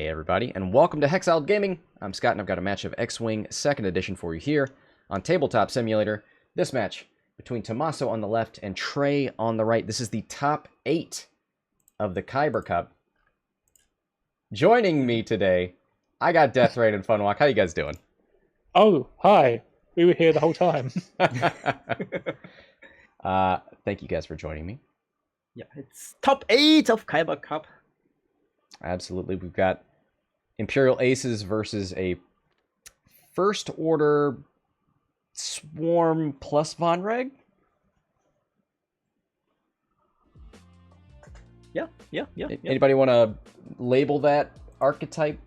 Hey everybody, and welcome to Hexiled Gaming. I'm Scott, and I've got a match of X-Wing 2nd Edition for you here on Tabletop Simulator. This match between Tommaso on the left and Trej on the right. This is the top 8 of the KYBER Cup. Joining me today, I got Death Raid and Funwalk. How you guys doing? Oh, hi. We were here the whole time. Thank you guys for joining me. Yeah, it's top 8 of KYBER Cup. Absolutely. We've got Imperial Aces versus a First Order Swarm plus Vonreg. Yeah. Anybody want to label that archetype?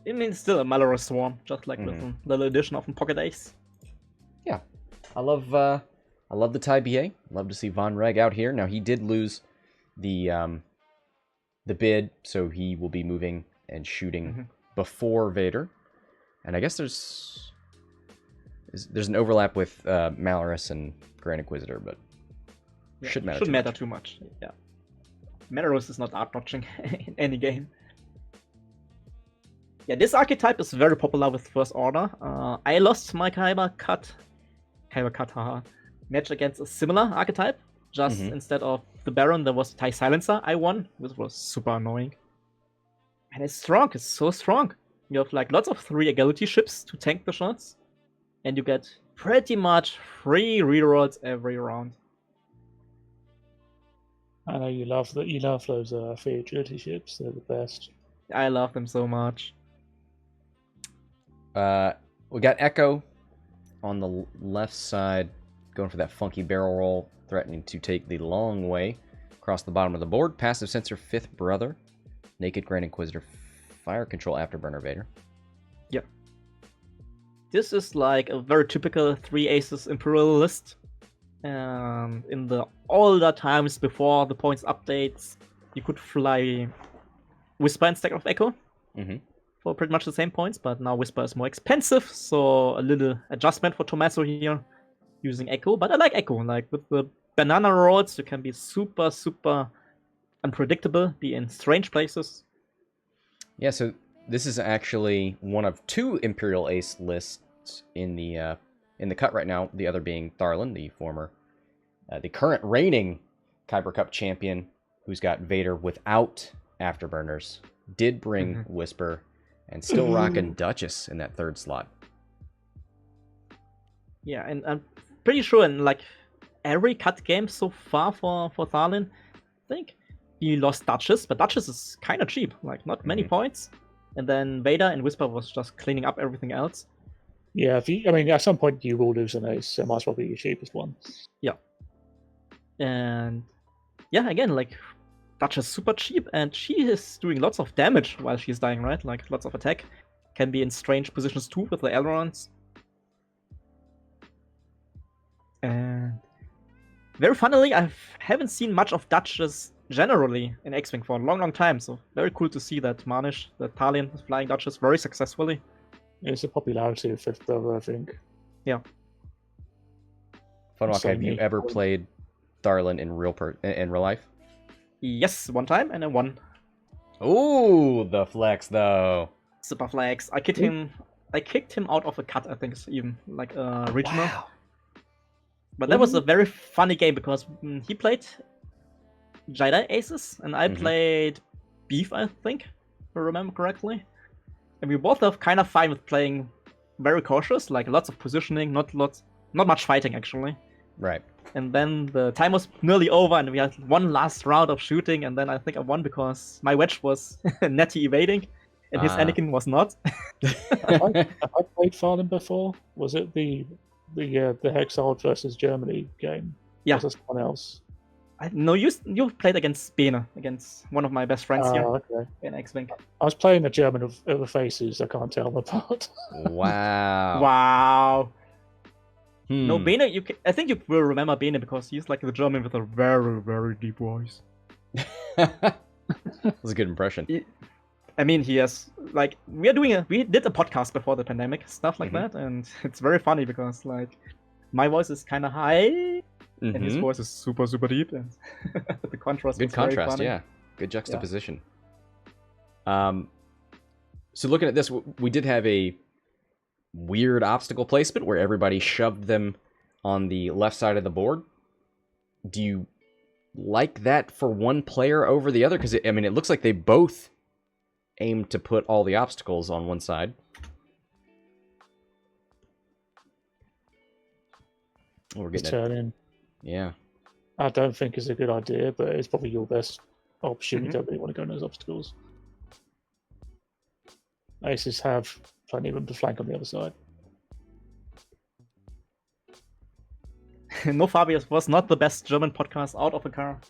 I mean, it's still a Malarus Swarm, just like with a little addition of a Pocket Ace. Yeah, I love the Thai BA. Love to see Vonreg out here. Now he did lose the bid, so he will be moving and shooting before Vader. And I guess there's an overlap with Malarus and Grand Inquisitor, but Yeah, shouldn't matter. Shouldn't matter too much. Yeah, Malarus is not art-notching in any game. Yeah, this archetype is very popular with First Order. I lost my KYBER Cut match against a similar archetype. Just instead of the Baron, there was TIE Silencer. I won, which was super annoying. And it's strong. It's so strong. You have like lots of 3 agility ships to tank the shots, and you get pretty much free rerolls every round. I know you love that. You love those free agility ships. They're the best. I love them so much. We got Echo on the left side, going for that funky barrel roll, threatening to take the long way across the bottom of the board. Passive Sensor, 5th Brother, Naked Grand Inquisitor, Fire Control Afterburner Vader. Yep. This is like a very typical 3 Aces Imperial list. In the older times before the points updates, you could fly Whisper instead of Echo for pretty much the same points, but now Whisper is more expensive, so a little adjustment for Tommaso here using Echo. But I like Echo. Like with the banana rolls, you can be super unpredictable, be in strange places. Yeah, so this is actually one of 2 Imperial Ace lists in the cut right now. The other being Tharlin, the current reigning KYBER Cup champion, who's got Vader without afterburners. Did bring Whisper, and still rocking Duchess in that 3rd slot. Yeah, and I'm pretty sure in like every cut game so far for Tharlin, I think he lost Duchess, but Duchess is kind of cheap, like not many points. And then Vader and Whisper was just cleaning up everything else. Yeah, at some point you will lose an ace, so it might as well be your cheapest one. Yeah. And yeah, again, like Duchess super cheap, and she is doing lots of damage while she's dying, right? Like lots of attack. Can be in strange positions too with the ailerons. And very funnily, I haven't seen much of Duchess generally in X-Wing for a long time, so very cool to see that Tharlin is flying Duchess very successfully. It's a popularity of 5th Brother, I think. Yeah. Funwalk, have you ever played Tharlin in real life? Yes, one time, and I won. Ooh, the flex though. Super flex. I kicked him out of a cut, I think, even like a regional. Wow. But that was a very funny game because he played Jedi Aces and I played Beef, I think, if I remember correctly. And we both are kind of fine with playing very cautious, like lots of positioning, not much fighting actually. Right. And then the time was nearly over, and we had one last round of shooting, and then I think I won because my wedge was netty evading, and his Anakin was not. Have I played Tharlin before? Was it the Hexiled versus Germany game? Yeah. Was it someone else? No, you played against Bene, against one of my best friends here Okay. in X-Wing. I was playing a German of the faces. I can't tell them apart. Wow. Wow. No, Bene, I think you will remember Bene because he's like the German with a very, very deep voice. That was a good impression. I mean, he has, like, we did a podcast before the pandemic, stuff like that, and it's very funny because, like, my voice is kind of high, and his voice is super, super deep, and the contrast Good was very contrast, funny. yeah. Good juxtaposition. So looking at this, we did have a weird obstacle placement where everybody shoved them on the left side of the board. Do you like that for one player over the other? Because, I mean, it looks like they both aim to put all the obstacles on one side. Oh, we're getting Turn in. Yeah. I don't think it's a good idea, but it's probably your best option. You don't really want to go in those obstacles. Aces have plenty of room to flank on the other side. No, Fabius was not the best German podcast out of a car,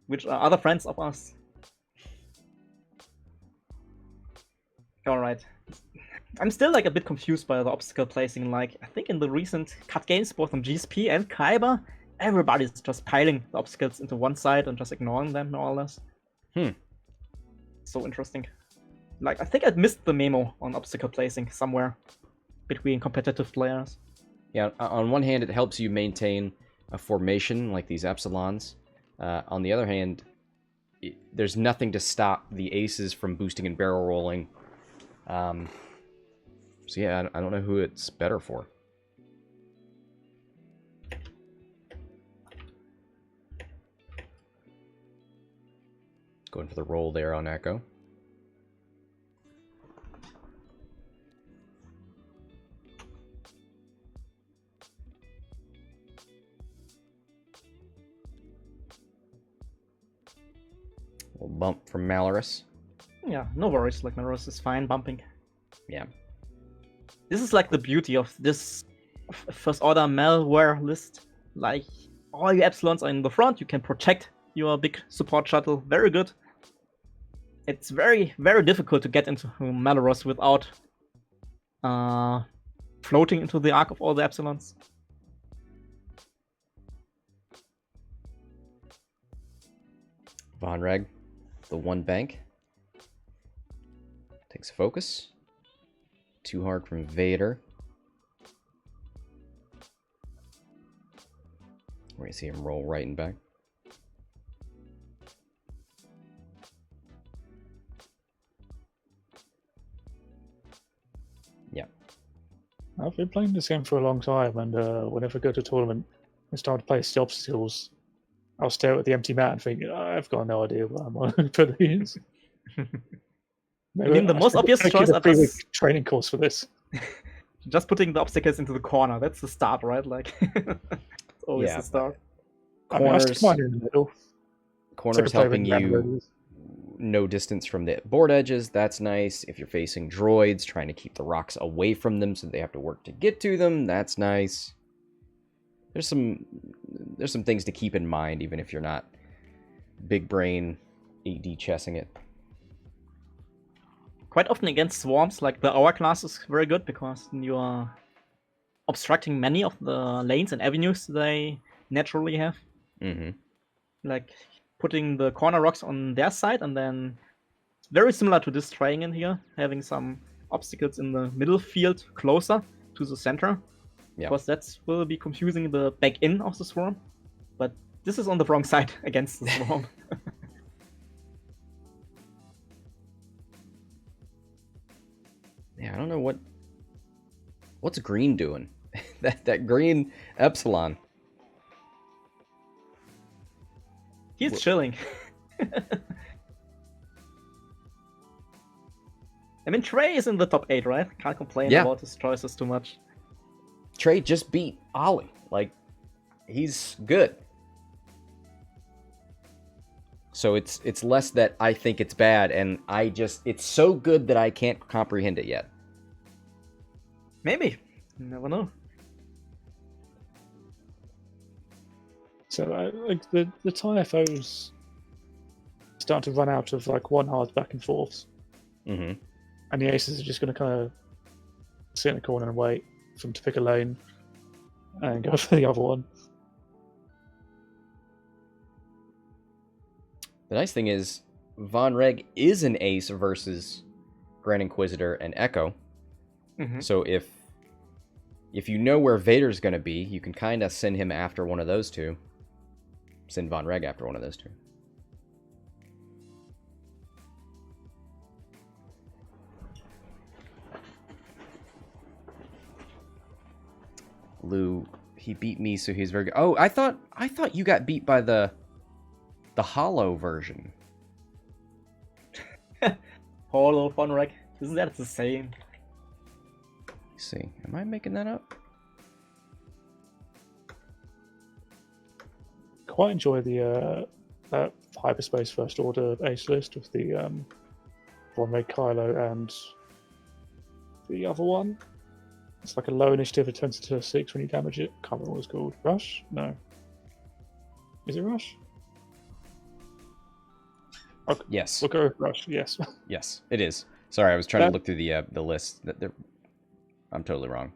which are other friends of us. Alright. I'm still like a bit confused by the obstacle placing. Like, I think in the recent cut games, both on GSP and KYBER, everybody's just piling the obstacles into one side and just ignoring them more or less. So interesting. Like, I think I missed the memo on obstacle placing somewhere between competitive players. Yeah, on one hand, it helps you maintain a formation like these Epsilons. On the other hand, there's nothing to stop the aces from boosting and barrel rolling. So yeah, I don't know who it's better for. Going for the roll there on Echo. Little bump from Malarus. Yeah, no worries. Like, Malarus is fine bumping. Yeah. This is like the beauty of this first order malware list. Like, all your Epsilons are in the front. You can protect your big support shuttle. Very good. It's very, very difficult to get into Malarus without floating into the arc of all the Epsilons. Vonreg, the one bank. Takes focus. Too hard from Vader. We're going to see him roll right and back. Yeah. I've been playing this game for a long time, and whenever I go to a tournament and start to place the obstacles, I'll stare at the empty mat and think, I've got no idea what I'm going to put these. I mean, the most obvious choice are just training course for this. Just putting the obstacles into the corner. That's the start, right? Like, it's always the start. Corners, mine in the middle. Corners helping you no distance from the board edges. That's nice. If you're facing droids, trying to keep the rocks away from them so they have to work to get to them. That's nice. There's some things to keep in mind, even if you're not big brain AD chessing it. Quite often against swarms, like the hourglass is very good because you are obstructing many of the lanes and avenues they naturally have. Mm-hmm. Like putting the corner rocks on their side, and then very similar to this Trej in here, having some obstacles in the middle field closer to the center. Yeah. Because that will be confusing the back in of the swarm. But this is on the wrong side against the swarm. Yeah, I don't know what's green doing. that green Epsilon. He's chilling. I mean, Trej is in the top 8, right? Can't complain about his choices too much. Trej just beat Ollie. Like, he's good. So it's less that I think it's bad, and it's so good that I can't comprehend it yet. Maybe. You never know. So, like, the TIFOs start to run out of, like, one hard back and forths. Mm-hmm. And the aces are just going to kind of sit in the corner and wait for them to pick a lane and go for the other one. The nice thing is, Vonreg is an ace versus Grand Inquisitor and Echo. Mm-hmm. So if you know where Vader's going to be, you can kind of send him after one of those two. Send Vonreg after one of those two. Lou, he beat me, so he's very good. Oh, I thought you got beat by the hollow version. Hollow Vonreg. Isn't that the same? Let's see. Am I making that up? Quite enjoy the hyperspace first order ace list with the Vonreg, Kylo, and the other one. It's like a low initiative. It turns into a 6 when you damage it. Can't remember what it's called. Rush? No. Is it Rush? Okay. Yes. We'll go with Rush. Yes. Yes, it is. Sorry, I was trying to look through the list. I'm totally wrong.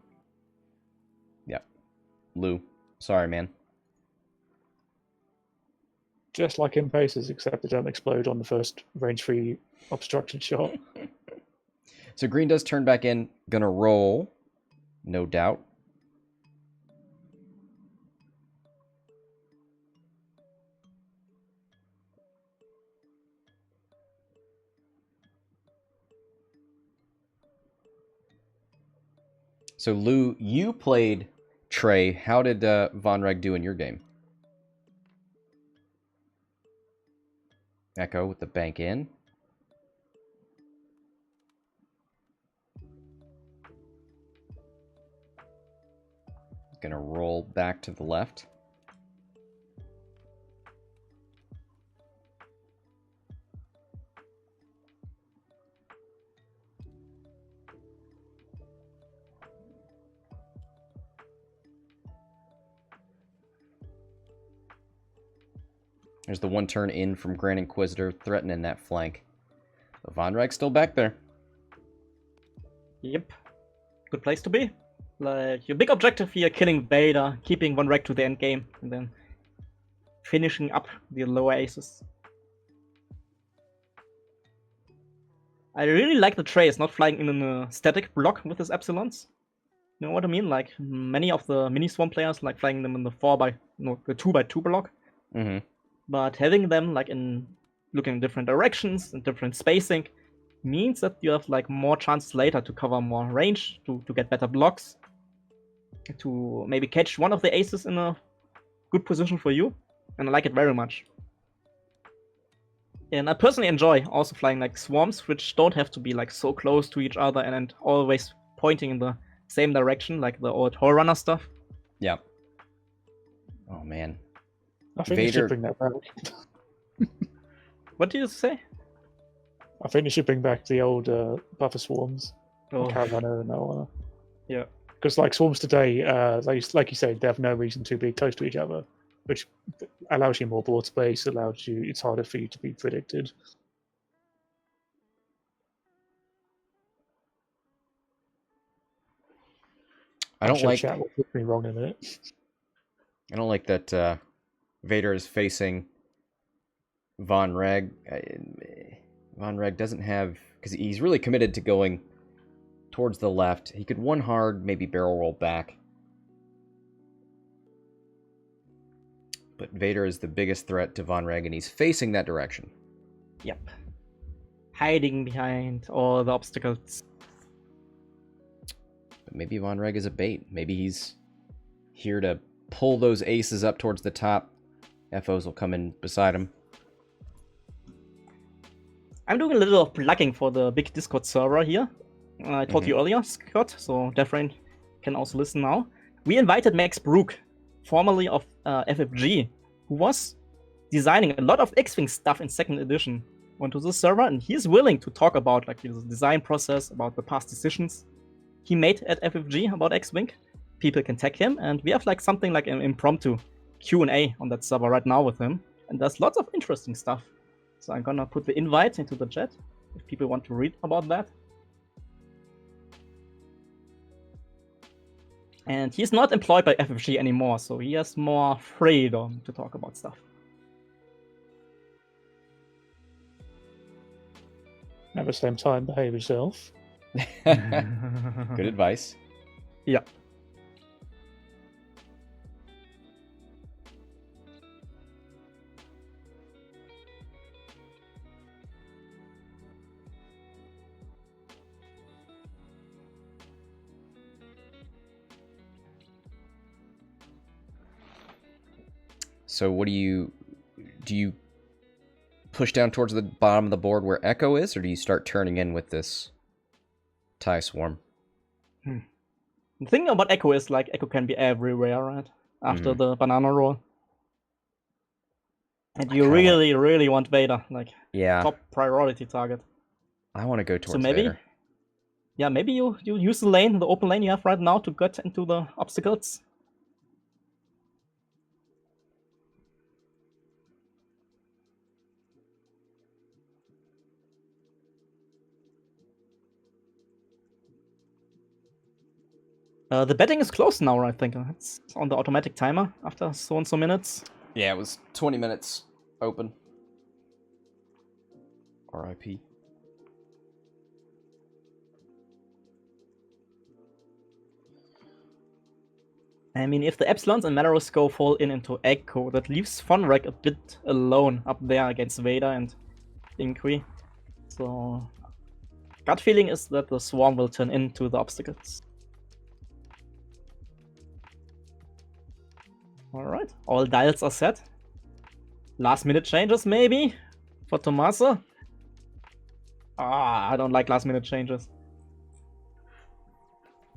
Yep. Lou. Sorry, man. Just like in Paces, except they don't explode on the first range-free obstruction shot. So green does turn back in. Gonna roll. No doubt. So Lou, you played Trej. How did Vonreg do in your game? Echo with the bank in. Gonna roll back to the left. There's the one turn in from Grand Inquisitor, threatening that flank. But Vonreg's still back there. Yep. Good place to be. Like, your big objective here, killing Vader, keeping Vonreg to the end game, and then finishing up the lower aces. I really like the Trej is not flying in a static block with his Epsilons. You know what I mean? Like, many of the mini-swarm players like flying them in the 2x2 block. Mm-hmm. But having them like in looking in different directions and different spacing means that you have like more chances later to cover more range, to get better blocks, to maybe catch one of the aces in a good position for you. And I like it very much. And I personally enjoy also flying like swarms, which don't have to be like so close to each other and always pointing in the same direction, like the old Hole Runner stuff. Yeah. Oh man. I think they should bring that back. What do you say? I think they should bring back the old buffer swarms. Oh. Carolina and that one. Yeah. Because like swarms today, like you said, they have no reason to be close to each other, which allows you more board space. Allows you, it's harder for you to be predicted. I don't like. Chat will put me wrong in a minute. I don't like that Vader is facing Vonreg. Vonreg doesn't have, because he's really committed to going towards the left. He could one hard, maybe barrel roll back. But Vader is the biggest threat to Vonreg, and he's facing that direction. Yep. Hiding behind all the obstacles. But maybe Vonreg is a bait. Maybe he's here to pull those aces up towards the top. FOs will come in beside him. I'm doing a little plugging for the big Discord server here. I told you earlier, Scott, so Defrain can also listen now. We invited Max Brook, formerly of FFG, who was designing a lot of X-Wing stuff in 2nd edition, onto the server, and he's willing to talk about like his design process, about the past decisions he made at FFG about X-Wing. People can tag him, and we have like something like an impromptu Q&A on that server right now with him, and there's lots of interesting stuff. So I'm gonna put the invite into the chat if people want to read about that. And he's not employed by FFG anymore, so he has more freedom to talk about stuff. At the same time, behave yourself. Good advice. Yeah. So what do you push down towards the bottom of the board where Echo is, or do you start turning in with this TIE swarm? The thing about Echo is like Echo can be everywhere, right? After the banana roll. And you really want Vader, like top priority target. I want to go towards so maybe, Vader. Yeah, maybe you use the open lane you have right now to get into the obstacles. The betting is closed now, I think. It's on the automatic timer after so and so minutes. Yeah, it was 20 minutes open. RIP. I mean, if the Epsilons and Malarus go fall into Echo, that leaves Vonreg a bit alone up there against Vader and Inqui. So, gut feeling is that the Swarm will turn into the obstacles. Alright, all dials are set. Last minute changes, maybe? For Tommaso? I don't like last minute changes.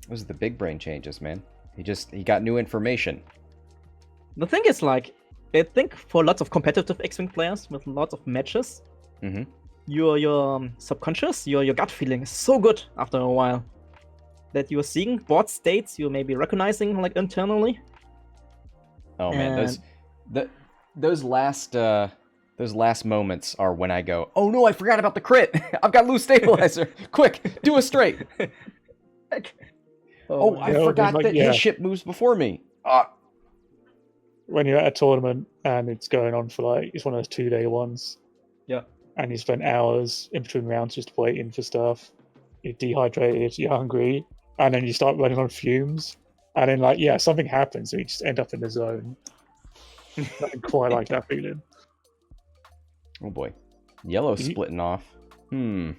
Those are the big brain changes, man. He got new information. The thing is, like, I think for lots of competitive X-Wing players with lots of matches, your subconscious, your gut feeling is so good after a while that you're seeing board states you may be recognizing like internally. Oh man, those last moments are when I go, oh no, I forgot about the crit. I've got loose stabilizer. Quick, do a straight. I forgot that his ship moves before me. When you're at a tournament and it's going on for it's one of those 2-day ones. Yeah. And you spend hours in between rounds just waiting for stuff. You're dehydrated, you're hungry, and then you start running on fumes. And then, something happens and you just end up in the zone. Nothing quite like that feeling. Oh boy. Yellow splitting off. The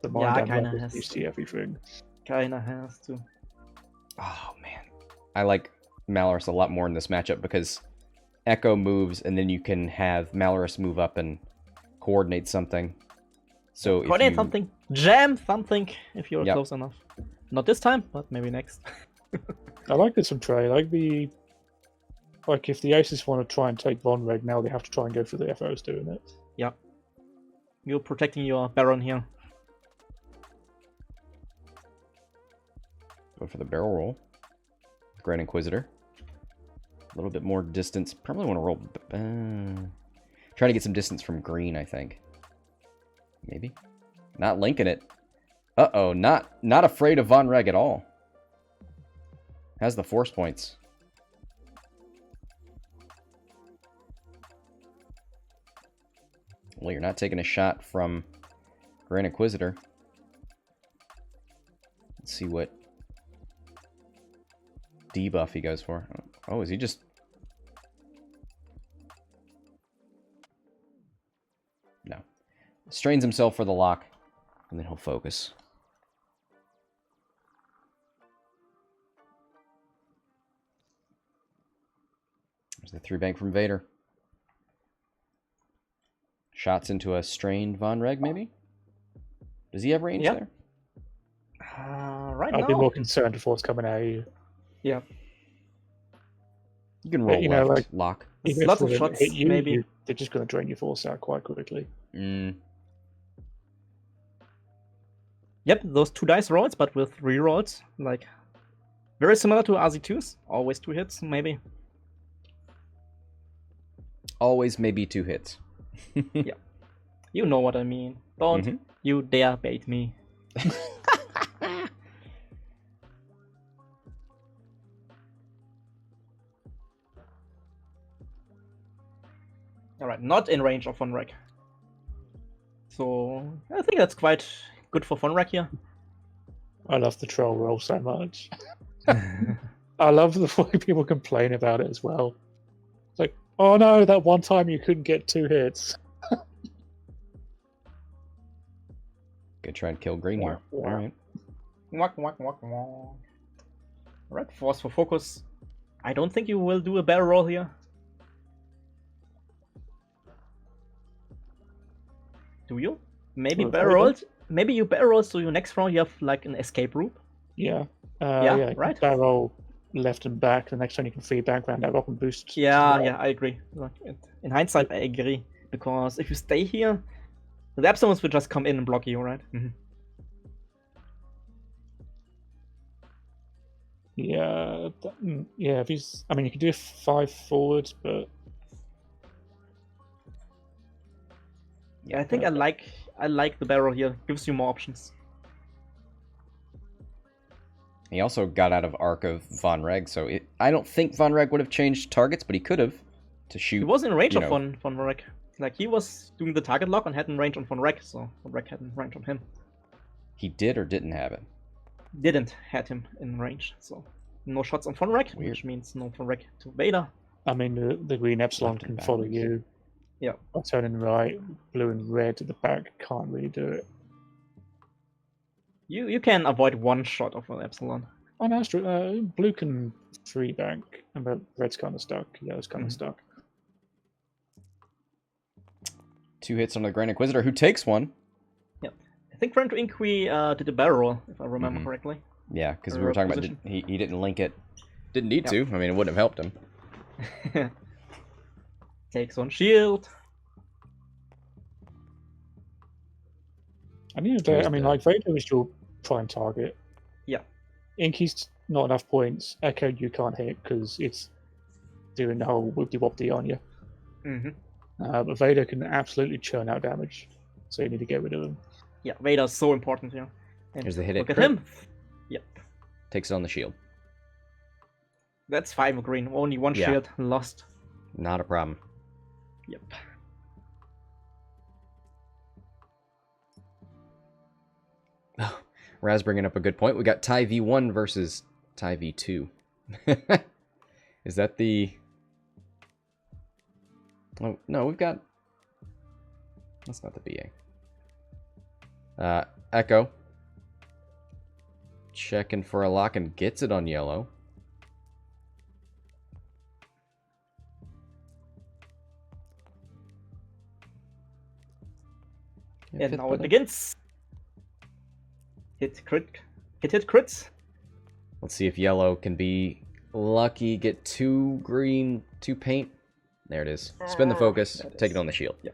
mind kinda has to see everything. Kinda has to. Oh man. I like Malarus a lot more in this matchup because Echo moves and then you can have Malarus move up and coordinate something. So coordinate something, jam something if you're close enough. Not this time, but maybe next. I like this from Trej. If the Aces want to try and take Vonreg now, they have to try and go for the FOs doing it. Yeah. You're protecting your Baron here. Go for the barrel roll. Grand Inquisitor. A little bit more distance. Probably want to roll... trying to get some distance from green, I think. Maybe. Not linking it. Uh-oh, not afraid of Vonreg at all. Has the force points. Well, you're not taking a shot from Grand Inquisitor. Let's see what debuff he goes for. Oh, is he just... No. Strains himself for the lock, and then he'll focus. There's the 3-bank from Vader. Shots into a strained Vonreg, maybe? Does he have range there? Right now. I'd be more concerned if what's coming at you. Yeah. You can roll left, lock. Lots of shots, hit you, maybe. They're just going to drain your force out quite quickly. Yep, those 2 dice rolls, but with rerolls. Like, very similar to RZ2s. Always 2 hits, maybe. Always maybe 2 hits. Yeah. You know what I mean. Don't you dare bait me. Alright, not in range of Vonreg. So, I think that's quite good for Vonreg here. I love the troll roll so much. I love the way people complain about it as well. It's like, oh no, that one time you couldn't get 2 hits. Gonna try and kill green here. Alright. Alright, force for focus. I don't think you will do a barrel roll here. Do you? Maybe Well, barrel roll. Maybe you barrel roll, so your next round you have like an escape route. Yeah. Yeah, right. Barrel left and back. The next time you can free back round that rock and boost. Yeah, I agree. In hindsight, I agree. Because if you stay here, the Epsilons will just come in and block you, right? Yeah, yeah. If he's, I mean, you can do 5 forwards, but yeah, I think I like the barrel here. Gives you more options. He also got out of arc of Vonreg, so I don't think Vonreg would have changed targets, but he could have to shoot. He was in range of Vonreg. Like, he was doing the target lock and had in range on Vonreg, so Vonreg had in range on him. He did or didn't have it? Didn't had him in range, so no shots on Vonreg, which means no Vonreg to Vader. I mean, the green Epsilon can follow you. Yeah. By turning right, blue and red at the back can't really do it. You can avoid one shot of an Epsilon. Oh no, that's true. Blue can 3 back, and red's kind of stuck. Yellow's kind of stuck. 2 hits on the Grand Inquisitor, who takes one. Yeah. I think Friend to Inqui did a barrel roll, if I remember correctly. Yeah, because we were talking about he didn't link it. Didn't need to. I mean, it wouldn't have helped him. Takes on shield. I mean, like Vader is your prime target. Yeah. Inky's not enough points. Echo you can't hit because it's doing the whole whoopty-whoopty on you. But Vader can absolutely churn out damage, so you need to get rid of him. Yeah, Vader's so important here. And here's the hit. Look at him. Yep. Takes it on the shield. That's 5 green. Only 1 shield lost. Not a problem. Yep. Oh, Raz bringing up a good point. We got Ty V1 versus Ty V2. Is that the... Oh, no, we've got... That's not the BA. Echo. Checking for a lock and gets it on yellow. And now it begins. Hit crits. Let's see if yellow can be lucky. Get 2 green, 2 paint. There it is. Spin the focus. Take it on the shield. Yeah.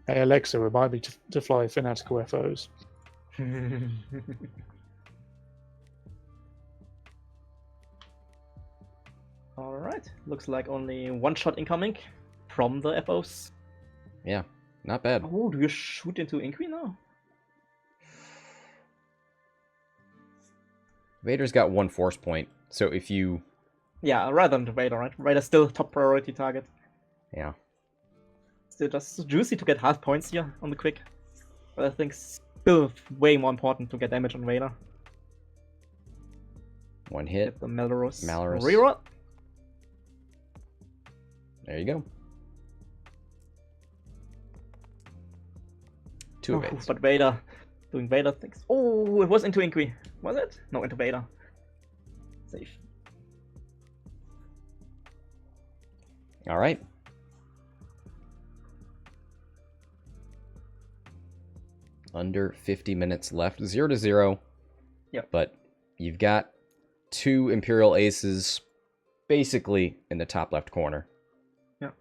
Hey Alexa, remind me to fly fanatical FOs. Alright, looks like only 1 shot incoming from the FOs. Yeah, not bad. Oh, do you shoot into Inqui now? Vader's got 1 force point, so if you... Yeah, rather than Vader, right? Vader's still top priority target. Yeah. Still just juicy to get half points here on the quick. But I think still way more important to get damage on Vader. 1 hit. Get the Malarus. Reroll. There you go. 2 evades. But Vader, doing Vader things. Oh, it was into Inqui. Was it? No, into Vader. Safe. Alright. Under 50 minutes left. 0-0. Yep. But you've got 2 Imperial Aces basically in the top left corner. Yeah.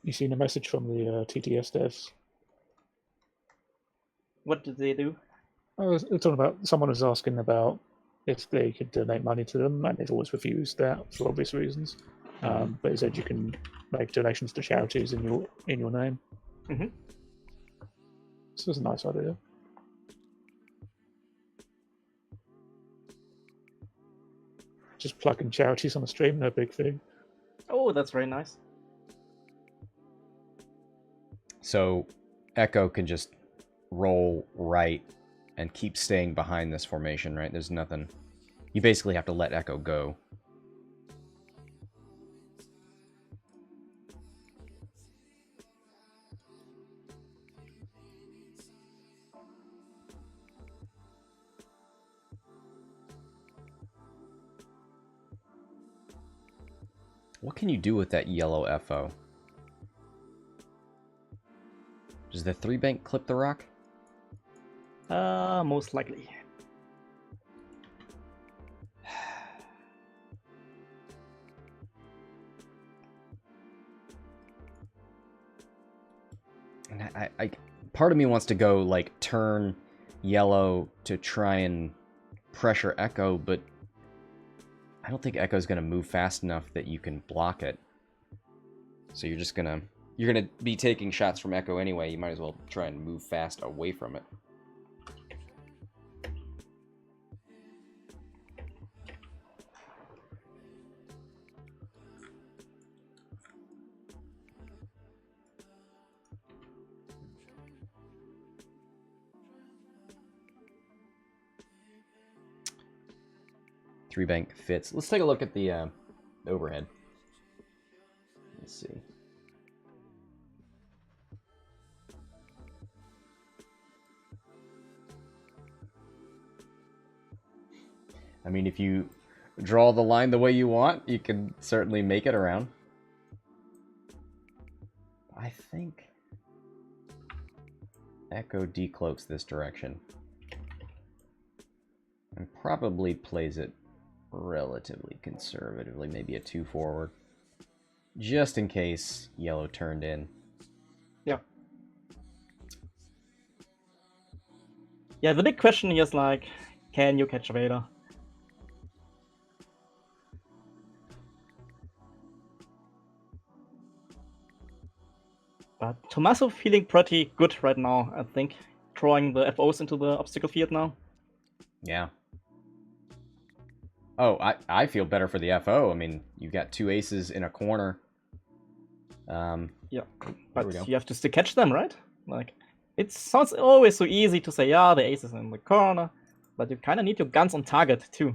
You seen a message from the TTS devs? What did they do? I was talking about, someone was asking about if they could donate money to them, and they've always refused that for obvious reasons. But he said you can make donations to charities in your name. This was a nice idea. Just plugging charities on the stream, no big thing. Oh, that's very nice. So Echo can just roll right and keep staying behind this formation, right? There's nothing... You basically have to let Echo go. What can you do with that yellow FO? Does the 3-bank clip the rock? Most likely. And I part of me wants to go like turn yellow to try and pressure Echo, but I don't think Echo's gonna move fast enough that you can block it. So you're gonna be taking shots from Echo anyway. You might as well try and move fast away from it. Three-bank fits. Let's take a look at the overhead. Let's see. I mean, if you draw the line the way you want, you can certainly make it around. I think Echo decloaks this direction and probably plays it relatively conservatively, maybe a 2 forward, just in case yellow turned in. Yeah. Yeah, the big question is like, can you catch Vader? But Tommaso feeling pretty good right now, I think. Drawing the FOs into the obstacle field now. Yeah. Oh, I feel better for the FO. I mean, you've got 2 aces in a corner. Yeah, but you have to still catch them, right? Like, it sounds always so easy to say, yeah, the ace is in the corner, but you kind of need your guns on target too.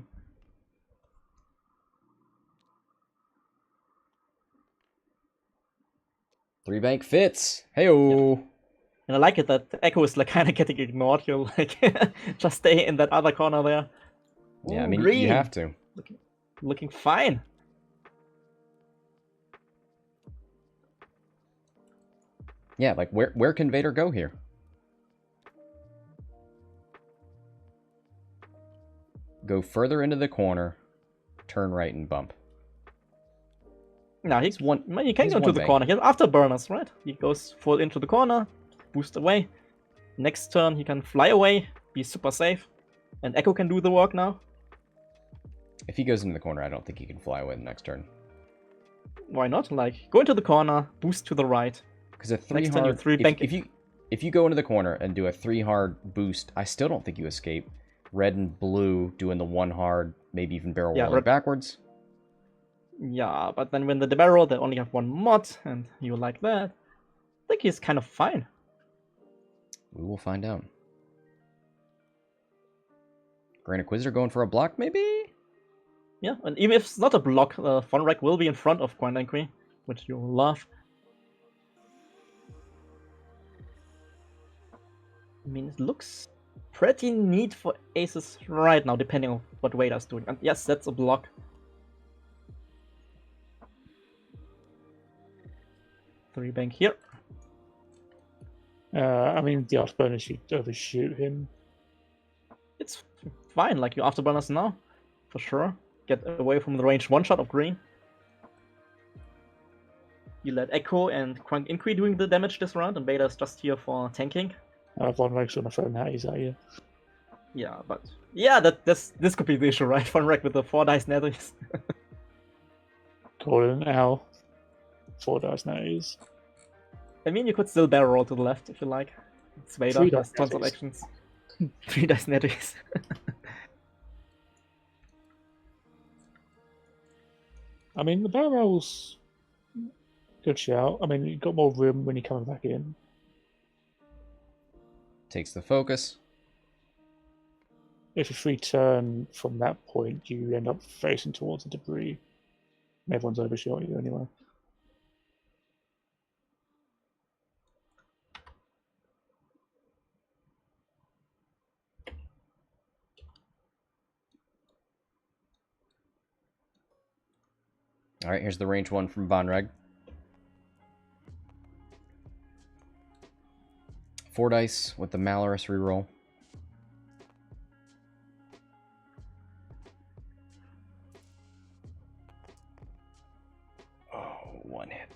Three-bank fits. Hey-oh. Yeah. And I like it that Echo is like kind of getting ignored. You'll like just stay in that other corner there. Yeah, I mean, green. you have to. Looking fine. Yeah, like where can Vader go here? Go further into the corner, turn right and bump. No, he can go to the bank. corner. He has afterburners, right? He goes full into the corner, boost away. Next turn he can fly away, be super safe, and Echo can do the work now. If he goes into the corner, I don't think he can fly away the next turn. Why not? Like, go into the corner, boost to the right. Because a 3 Next turn hard, you 3-bank if you go into the corner and do a 3 hard boost, I still don't think you escape. Red and blue doing the 1 hard, maybe even barrel rolling backwards. Yeah, but then when the barrel, they only have 1 mod, and you like that. I think he's kind of fine. We will find out. Grand Inquisitor going for a block, maybe? Yeah, and even if it's not a block, Vonreg will be in front of Grand Inquisitor, which you love. I mean, it looks pretty neat for aces right now, depending on what Vader's doing. And yes, that's a block. Three-bank here. I mean, the afterburners, you overshoot him. It's fine, like your afterburners now, for sure. Get away from the range 1-shot of green. You let Echo and Grand Inquisitor doing the damage this round, and Vader's just here for tanking. Vonreg's gonna throw natties at you. Yeah, but yeah, this could be the issue, right? Vonreg with the 4 dice natties. Call it an L. 4 dice natties. I mean, you could still barrel roll to the left if you like. It's Vader, 3 has dice tons of natties. actions. 3 dice natties. I mean, the barrel roll's good shout. I mean, you've got more room when you're coming back in. Takes the focus. If you free turn from that point, you end up facing towards the debris. And everyone's overshot you anyway. All right, here's the range one from Vonreg. 4 dice with the Malarus reroll. Oh, 1 hit.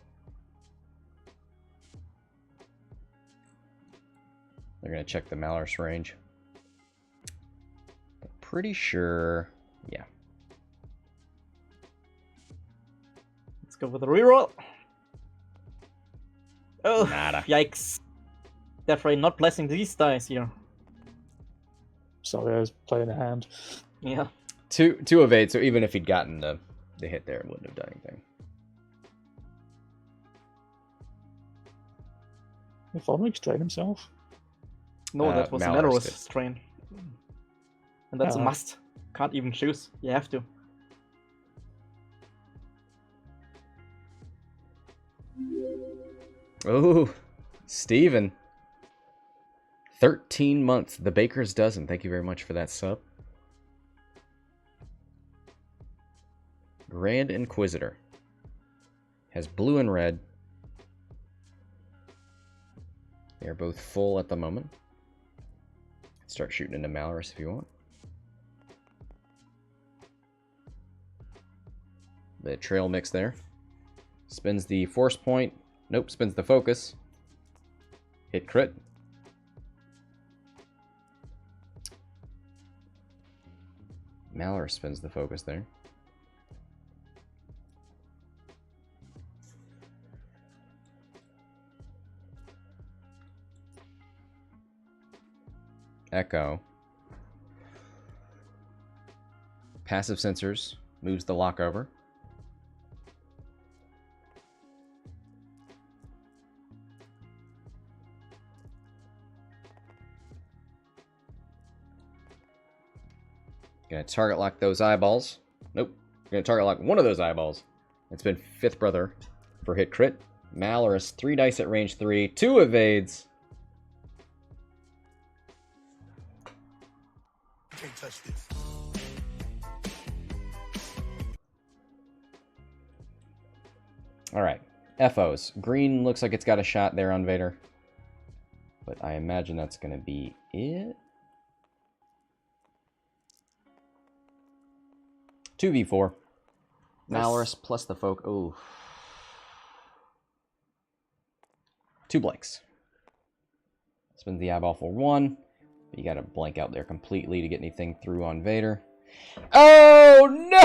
They're going to check the Malarus range. But pretty sure, yeah. Let's go with the reroll. Oh, Nada. yikes. Definitely not blessing these dice here. Sorry, I was playing a hand. Yeah. Two evade, so even if he'd gotten the hit there, it wouldn't have done anything. If Vonreg strain himself. No, that was Malarus Malarus did. strain. And that's a must. Can't even choose. You have to. Oh, Steven. 13 months. The Baker's Dozen. Thank you very much for that sub. Grand Inquisitor. Has blue and red. They're both full at the moment. Start shooting into Malarus if you want. The trail mix there. Spins the force point. Nope, spins the focus. Hit crit. Malarus spins the focus there. Echo. Passive sensors. Moves the lock over. Gonna target lock those eyeballs. Nope. Gonna target lock one of those eyeballs. It's been Fifth Brother for hit crit. Malarus, 3 dice at range 3, 2 evades. Can't touch this. Alright. FOs. Green looks like it's got a shot there on Vader. But I imagine that's gonna be it. 2v4. Malarus plus the folk. Ooh. 2 blanks. Spins the eyeball for 1. But you gotta blank out there completely to get anything through on Vader. Oh no!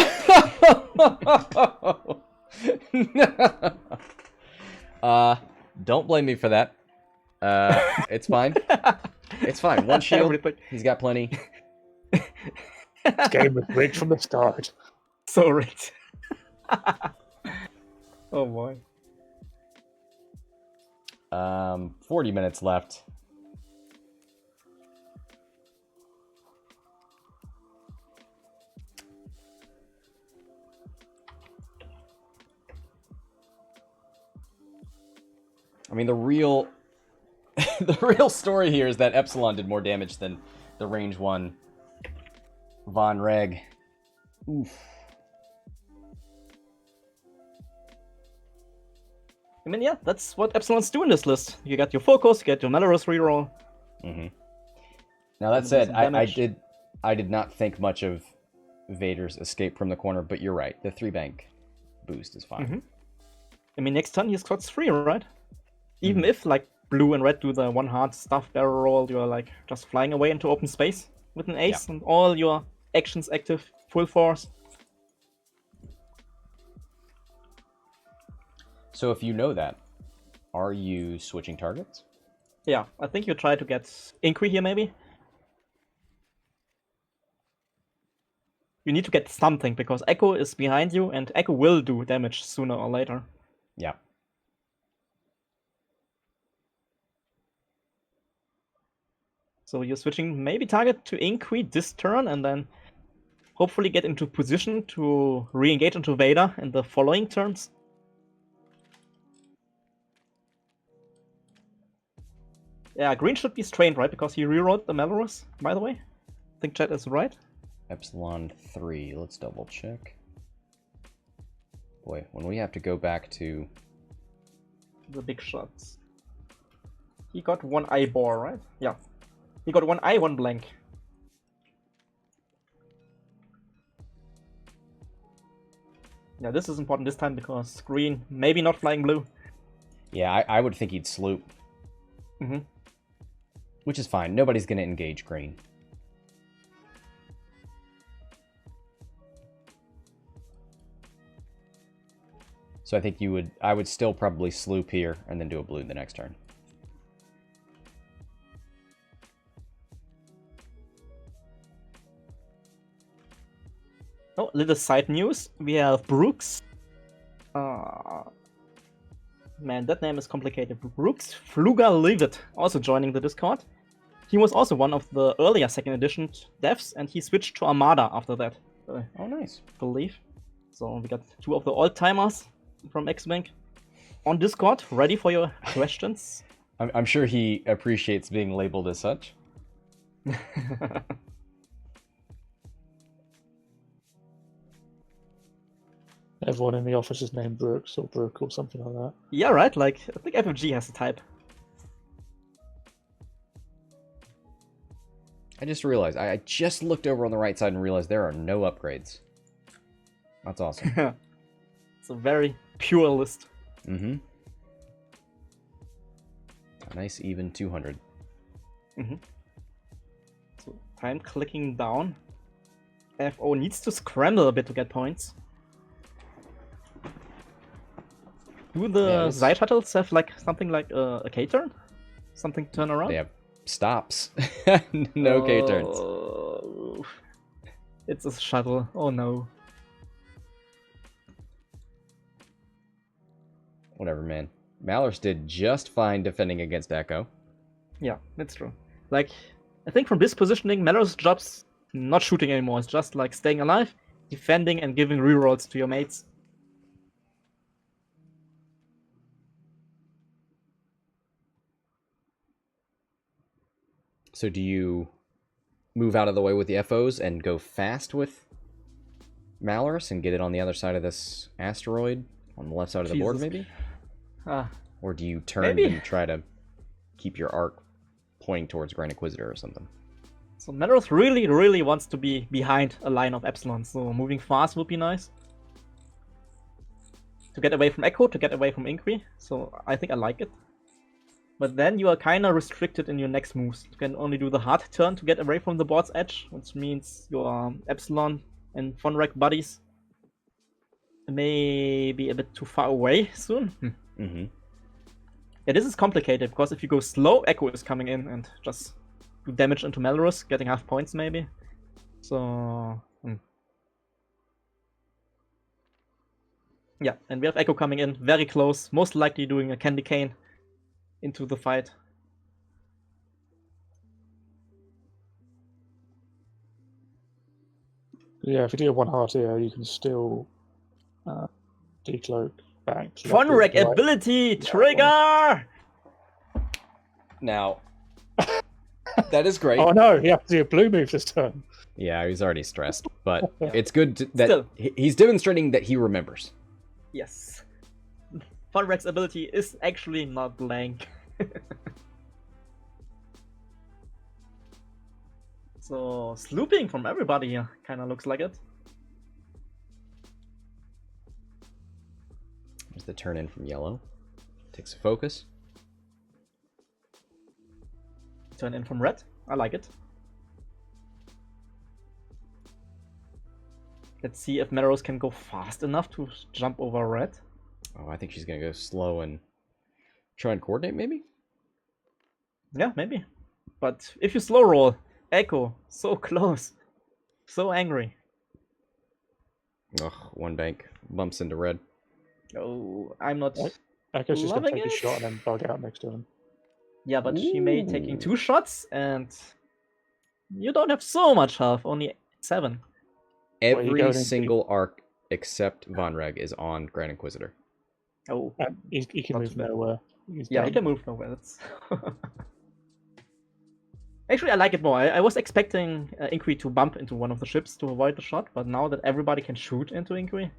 No! Don't blame me for that. It's fine. It's fine. 1 shield. He's got plenty. This game was rigged from the start. So rigged. Oh boy. 40 minutes left. I mean, the real story here is that Epsilon did more damage than the range 1 Vonreg. Oof. I mean, yeah, that's what Epsilon's do in this list. You got your focus, you get your Malarus reroll. Mm-hmm. Now that said, I did not think much of Vader's escape from the corner, but you're right. The 3-bank boost is fine. Mm-hmm. I mean, next turn he squats 3, right? Even if, like, blue and red do the 1 hard stuff barrel roll, you're, like, just flying away into open space with an ace and all your actions active, full force. So if you know that, are you switching targets? Yeah, I think you try to get Inqui here, maybe. You need to get something, because Echo is behind you, and Echo will do damage sooner or later. Yeah. So you're switching maybe target to Inqui this turn, and then hopefully get into position to re-engage into Vader in the following turns. Yeah, green should be strained, right? Because he rewrote the Malarus, by the way. I think chat is right. Epsilon 3. Let's double check. Boy, when we have to go back to... The big shots. He got one eyeball, right? Yeah. He got one eye, one blank. Yeah, this is important this time because green, maybe not flying blue. Yeah, I would think he'd sloop. Mm-hmm. Which is fine. Nobody's going to engage green. So I think I would still probably sloop here and then do a blue the next turn. Oh, little side news. We have Brooks. Man, that name is complicated. Brooks Fluger-Leavitt also joining the Discord. He was also one of the earlier second edition devs, and he switched to Armada after that. Oh, nice. I believe. So we got two of the old-timers from X-Wing on Discord, ready for your questions. I'm sure he appreciates being labeled as such. Everyone in the office is named Brooks or Brooke or something like that. Yeah, right. Like I think FFG has a type. I just realized, I just looked over on the right side and realized there are no upgrades. That's awesome. It's a very pure list. Mm-hmm. A nice even 200. Mm-hmm. So time clicking down. FO needs to scramble a bit to get points. Do the Side shuttles have like something like a K-turn? Something to turn around? They have stops. No K-turns. It's a shuttle. Oh no. Whatever, man. Malarus did just fine defending against Echo. Yeah, that's true. Like, I think from this positioning, Malarus' job's not shooting anymore. It's just like staying alive, defending, and giving rerolls to your mates. So do you move out of the way with the FOs and go fast with Malarus and get it on the other side of this asteroid? On the left side of the board, maybe? Or do you turn and try to keep your arc pointing towards Grand Inquisitor or something? So Malarus really, really wants to be behind a line of Epsilon, so moving fast would be nice. To get away from Echo, to get away from Inqui, so I think I like it. But then you are kinda restricted in your next moves. You can only do the hard turn to get away from the board's edge, which means your Epsilon and Vonreg buddies may be a bit too far away soon. Mm-hmm. Yeah, this is complicated, because if you go slow, Echo is coming in and just do damage into Malarus, getting half points maybe. So... Yeah, and we have Echo coming in very close, most likely doing a candy cane into the fight. Yeah, if you do a one hard here, you can still decloak back. Vonreg ability trigger! Now, that is great. Oh no, he has to do a blue move this turn. Yeah, he's already stressed, but Yeah. it's good that he's demonstrating that he remembers. Yes. Vonreg's ability is actually not blank. So, slooping from everybody here kinda looks like it. There's the turn in from yellow. Takes a focus. Turn in from red. I like it. Let's see if Malarus can go fast enough to jump over red. Oh, I think she's gonna go slow and try and coordinate, maybe? Yeah, maybe. But if you slow roll, Echo, so close. So angry. Ugh, one bank bumps into red. Oh, I'm not... Echo's just going to Loving take a it. shot and then bug out next turn. Yeah, but she may taking 2 shots, and you don't have so much health, only 7. you Every going into- single arc except Vonreg is on Grand Inquisitor. Oh, He can Not move too bad. nowhere. He's yeah, he done. can move nowhere. That's... Actually, I like it more. I was expecting Inqui to bump into one of the ships to avoid the shot, but now that everybody can shoot into Inqui,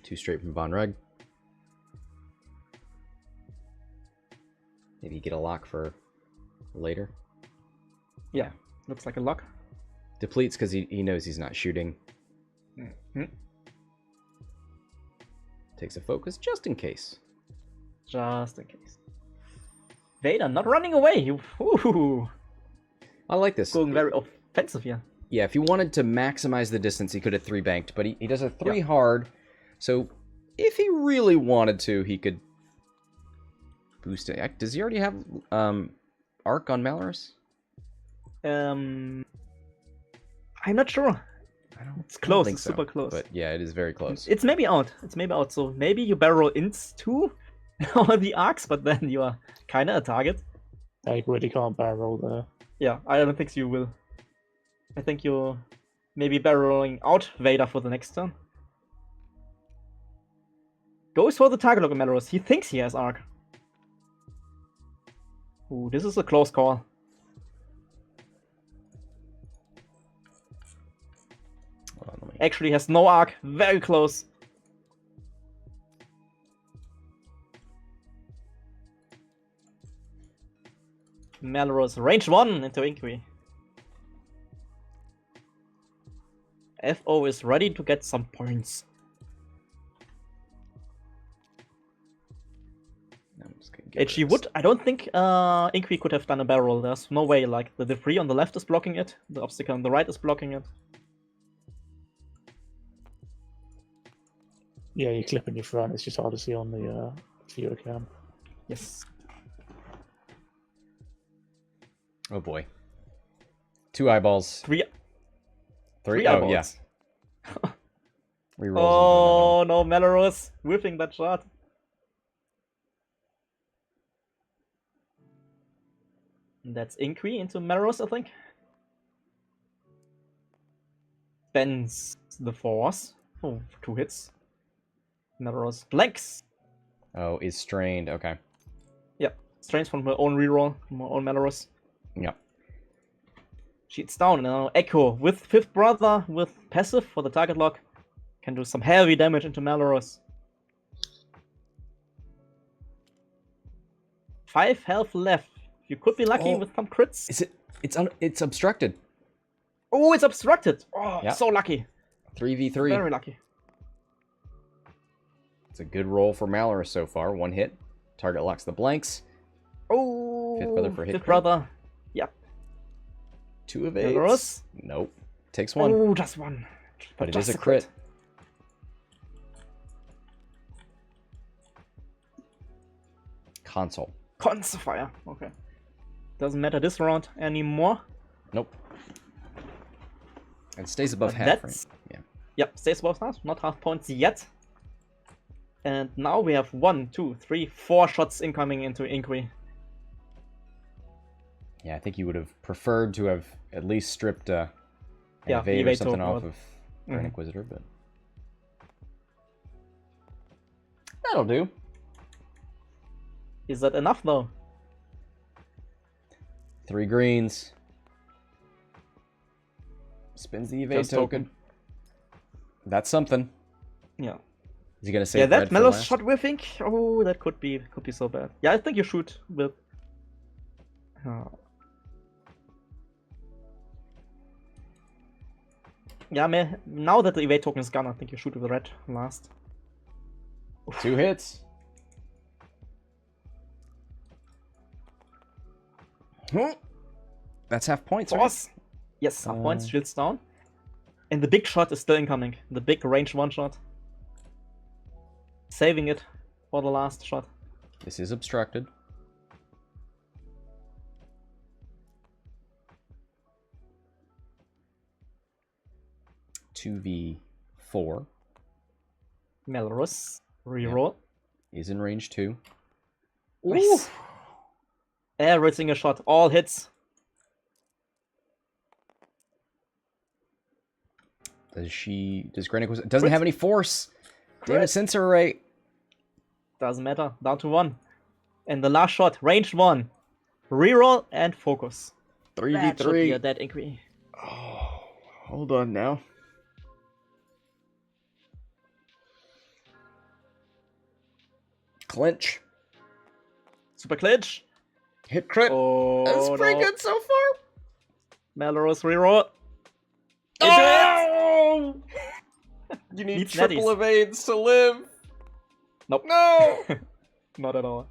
2 straight from Vonreg. Maybe get a lock for later. Yeah, looks like a lock. Depletes because he knows he's not shooting. Takes a focus just in case. Just in case. Vader not running away. Ooh. I like this. Going very offensive here. Yeah, if he wanted to maximize the distance, he could have 3 banked, but he does a 3 hard. So if he really wanted to, he could boost it. Does he already have arc on Malarus? I'm not sure. It's close. It's super close. But yeah, it is very close. It's maybe out. So maybe you barrel into all the arcs, but then you are kind of a target. I really can't barrel there. Yeah, I don't think you will. I think you're maybe barreling out Vader for the next turn. Goes for the target lock of Malarus. He thinks he has arc. Ooh, this is a close call. Actually has no arc. Very close. Malarus range 1 into Inquisitor. FO is ready to get some points. HE would. I don't think Inquisitor could have done a barrel. There's no way. Like the debris on the left is blocking it. The obstacle on the right is blocking it. Yeah, you clip in your front. It's just hard to see on the viewer cam. Yes. Oh boy. 2 eyeballs. 3 3 eyeballs. Oh, yeah. Rerolls. Oh no, Malarus whiffing that shot. And that's Inquisitor into Malarus, I think. Bends the force. Oh, 2 hits. Malarus blanks. Oh, is strained. Okay. Yep. Strains from her own reroll, from her own Malarus. Yep. Sheets down. Now Echo with 5th Brother with passive for the target lock. Can do some heavy damage into Malarus. 5 health left. You could be lucky with some crits. Is it? It's obstructed. Oh, it's obstructed. Oh, Yep. so lucky. 3v3. Very lucky. It's a good roll for Malarus so far. 1 hit. Target locks the blanks. Oh, 5th brother for hit. 5th Brother. Yep. 2 of 8. Malarus. Nope. Takes 1. Oh, just 1. But it just is a crit. Console. Console fire. Okay. Doesn't matter this round anymore. Nope. And stays above But half, that's- right? Yeah. Yep, stays above half. Not half points yet. And now we have 1, 2, 3, 4 shots incoming into Inquisitor. Yeah, I think you would have preferred to have at least stripped an Yeah, evade or evade something token off or- of Grand Inquisitor, but that'll do. Is that enough though? 3 greens. Spins the evade Just token. That's something. Yeah. Is he gonna save Yeah, that red for Mellow last? shot whiffing. Oh, that could be so bad. Yeah, I think you shoot with. Yeah, man. Now that the evade token is gone, I think you shoot with the red last. 2 hits. That's half points, right? Force. Yes, half points. Shields down. And the big shot is still incoming. The big range 1 shot. Saving it for the last shot. This is obstructed. (2v4) Malarus. Reroll. is in range 2. Ooh. Every single shot. All hits. Does Grand Inquisitor doesn't have any force? Damn it, sensor array. Doesn't matter. Down to 1. And the last shot. Range 1. Reroll and focus. That should be a 3v3. dead Inquisitor. Oh, hold on now. clinch. Super clinch. Hit crit. Oh, That's pretty no. good so far. Malarus reroll. Oh! You need Needs triple netties. evades to live. Nope. No! Not at all.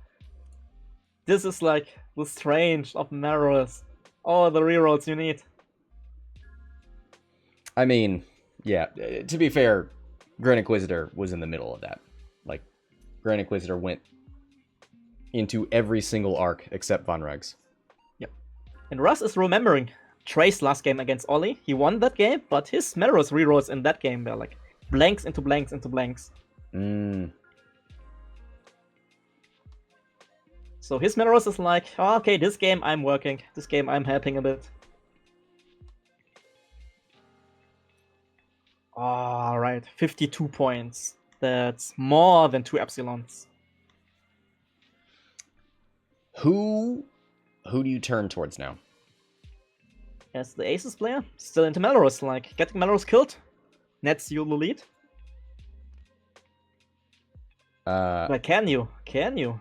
This is like the strange of Malarus. All the rerolls you need. I mean, yeah, to be fair, Grand Inquisitor was in the middle of that. Like, Grand Inquisitor went into every single arc except Vonreg's. Yep. And Russ is remembering Trej's last game against Ollie. He won that game, but his Malarus rerolls in that game were like blanks into blanks into blanks. So his Malarus is like, oh, okay, this game I'm working. This game I'm helping a bit. Alright, 52 points. That's more than 2 Epsilons. Who do you turn towards now? As the Aces player, still into Malarus, like getting Malarus killed nets you the lead. But can you? Can you?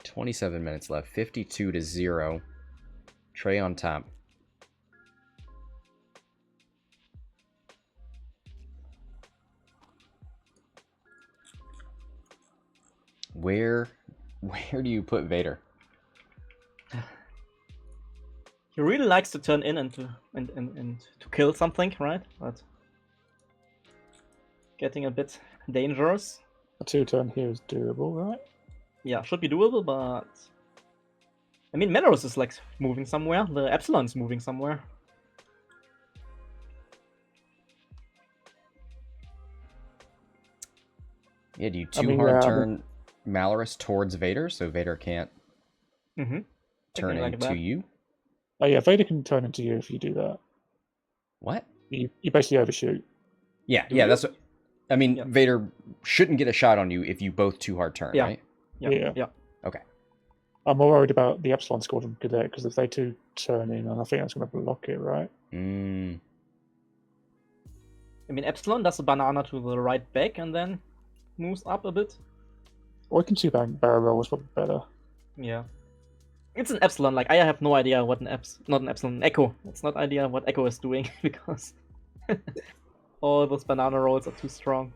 $27 minutes left. 52-0. Trej on top. Where do you put Vader? He really likes to turn in and to kill something, right? But getting a bit dangerous. A 2-turn here is doable, right? Yeah, should be doable, but I mean, Malarus is like moving somewhere. The Epsilon's moving somewhere. Yeah, do you two-hard turn Malarus towards Vader so Vader can't turn into you? Oh yeah, Vader can turn into you if you do that. What? You basically overshoot. Yeah, that's what... I mean, Vader shouldn't get a shot on you if you both two-hard turn, right? Yeah. Okay. I'm more worried about the Epsilon Squadron Cadet, because if they two turn in, and I think that's going to block it, right? I mean, Epsilon does a banana to the right back and then moves up a bit. Or I can see barrel roll is probably better. Yeah. It's an Epsilon, like, I have no idea what not an Epsilon, an Echo. It's not idea what Echo is doing, because all those banana rolls are too strong.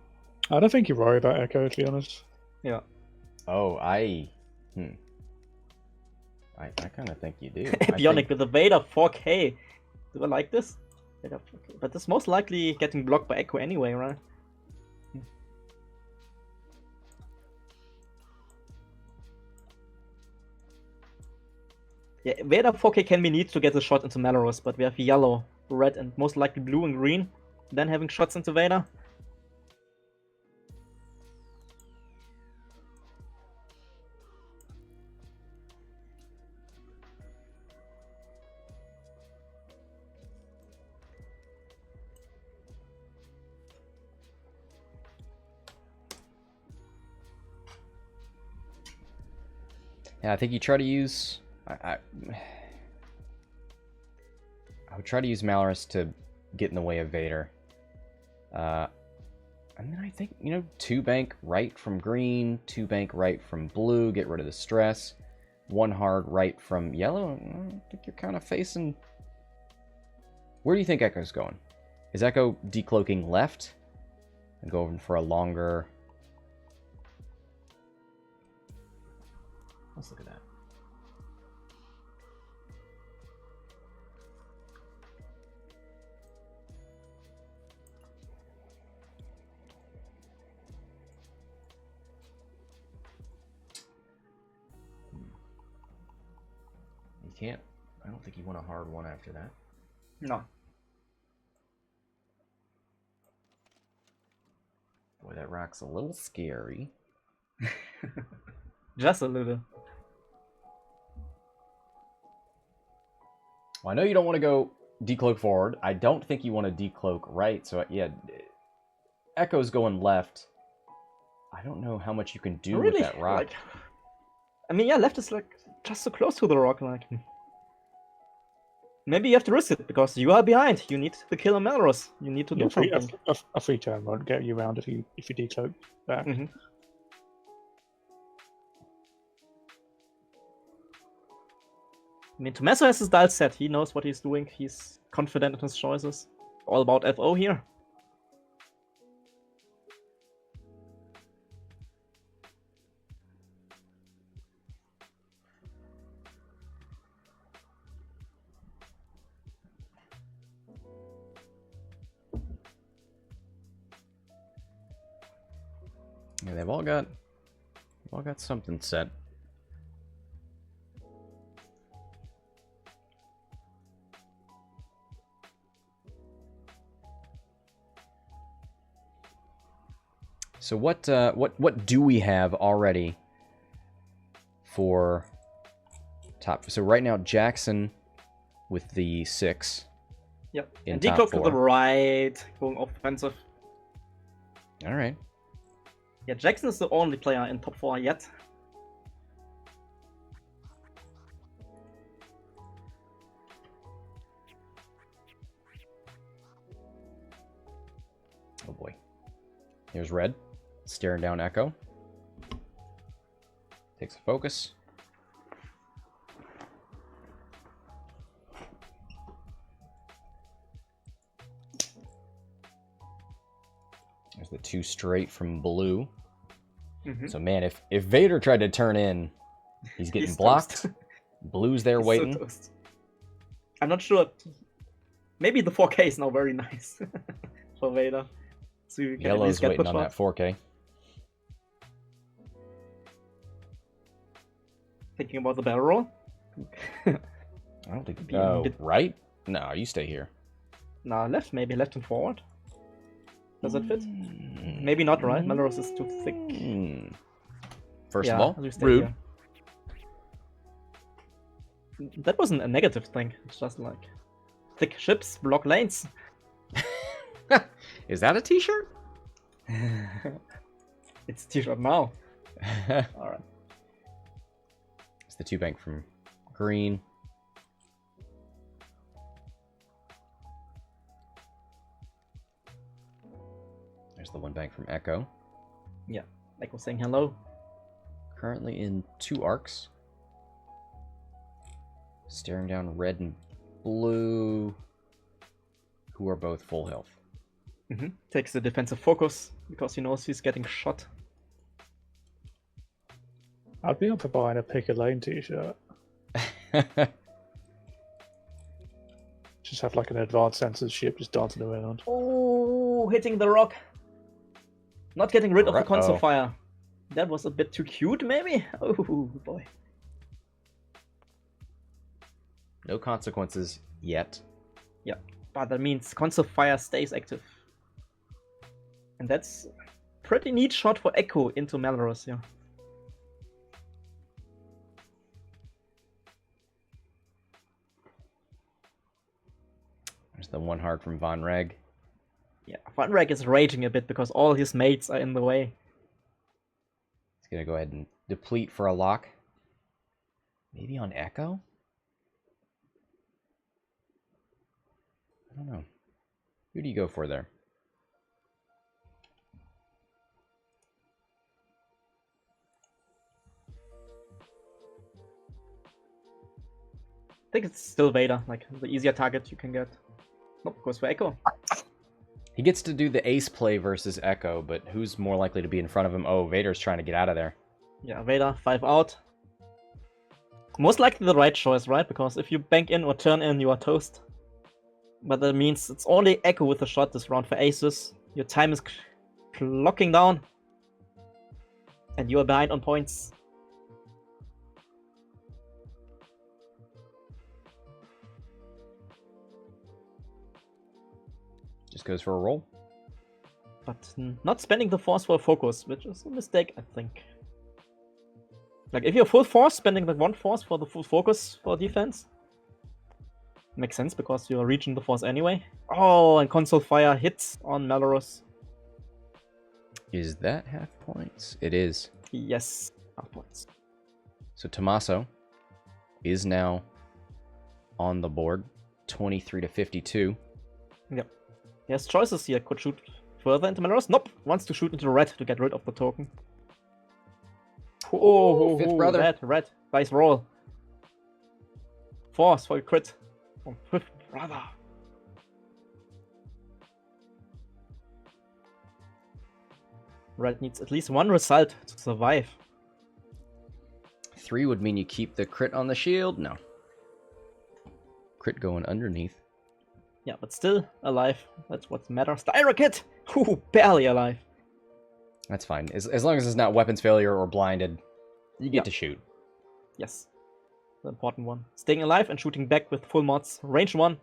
I don't think you worry about Echo, to be honest. Yeah. Oh, I kind of think you do. Bionic with the Vader 4K. Do I like this? Vader 4K. But it's most likely getting blocked by Echo anyway, right? Yeah, Vader 4K can be neat to get a shot into Malarus, but we have yellow, red, and most likely blue and green. Then having shots into Vader. Yeah, I think you try to use... I would try to use Malarus to get in the way of Vader. And then I think, 2-bank right from green, 2-bank right from blue, get rid of the stress. 1 hard right from yellow. I think you're kind of facing... Where do you think Echo's going? Is Echo decloaking left? And going for a longer... Let's look at that. You can't. I don't think you want a hard one after that. No. Boy, that rock's a little scary. Just a little. Well, I know you don't want to go decloak forward. I don't think you want to decloak right. So, yeah, Echo's going left. I don't know how much you can do with that rock. Like, I mean, yeah, left is like just so close to the rock. Like, maybe you have to risk it because you are behind. You need to kill a Malarus. You need to do something. A free turn won't get you around if you decloak back. Mm-hmm. I mean, Tommaso has his dial set. He knows what he's doing. He's confident in his choices. All about FO here. Yeah, they've all got something set. So what do we have already for top? So right now Jackson with the 6. Yep. In and top decloak to 4. the right, going offensive. All right. Yeah, Jackson is the only player in top 4 yet. Oh boy. Here's Red, staring down Echo. Takes a focus. There's the 2 straight from Blue. Mm-hmm. So man, if Vader tried to turn in, he's getting He's blocked. toast. Blue's there He's waiting. so toast. I'm not sure. Maybe the 4K is now very nice for Vader. So you can at Yellow's least get waiting the on shot. that 4K. Thinking about the barrel roll. I don't think. Being Oh, bit- right? No, you stay here. Nah, left, maybe left and forward. Does it fit? Maybe not, right? Malarus is too thick. First Yeah, of all, we stay rude. here. That wasn't a negative thing. It's just like thick ships block lanes. Is that a t-shirt? It's t-shirt now. Alright. It's the 2 bank from Green. There's the 1 bank from Echo. Yeah, like was saying hello. Currently in 2 arcs. Staring down Red and Blue, who are both full health. Mm-hmm. Takes the defensive focus because he knows he's getting shot. I'd be up for buying a pick a lane t-shirt. Just have like an advanced censorship just dancing around. Oh, hitting the rock. Not getting rid of the console fire. That was a bit too cute, maybe? Oh, boy. No consequences yet. Yeah, but that means console fire stays active. And that's pretty neat shot for Echo into Malarus, yeah. There's the 1 hard from Vonreg. Yeah, Vonreg is raging a bit because all his mates are in the way. He's going to go ahead and deplete for a lock. Maybe on Echo? I don't know. Who do you go for there? I think it's still Vader, like the easier target you can get. Nope, goes for Echo. He gets to do the ace play versus Echo, but who's more likely to be in front of him? Oh, Vader's trying to get out of there. Yeah, Vader, 5 out. Most likely the right choice, right? Because if you bank in or turn in, you are toast. But that means it's only Echo with a shot this round for aces. Your time is clocking down. And you are behind on points. Just goes for a roll. But not spending the force for a focus, which is a mistake, I think. Like, if you're full force, spending the 1 force for the full focus for defense. Makes sense, because you're reaching the force anyway. Oh, and console fire hits on Malarus. Is that half points? It is. Yes, half points. So Tommaso is now on the board. 23 to 52. Yep. He has choices here. Could shoot further into Malarus. Nope. Wants to shoot into red to get rid of the token. Oh, fifth brother. Red. Nice roll. Force for a crit. Oh, fifth brother. Red needs at least one result to survive. 3 would mean you keep the crit on the shield. No. Crit going underneath. Yeah, but still alive. That's what matters. The Iron Kid! Ooh, barely alive. That's fine. As long as it's not weapons failure or blinded, you get to shoot. Yes. The important one. Staying alive and shooting back with full mods. Range 1.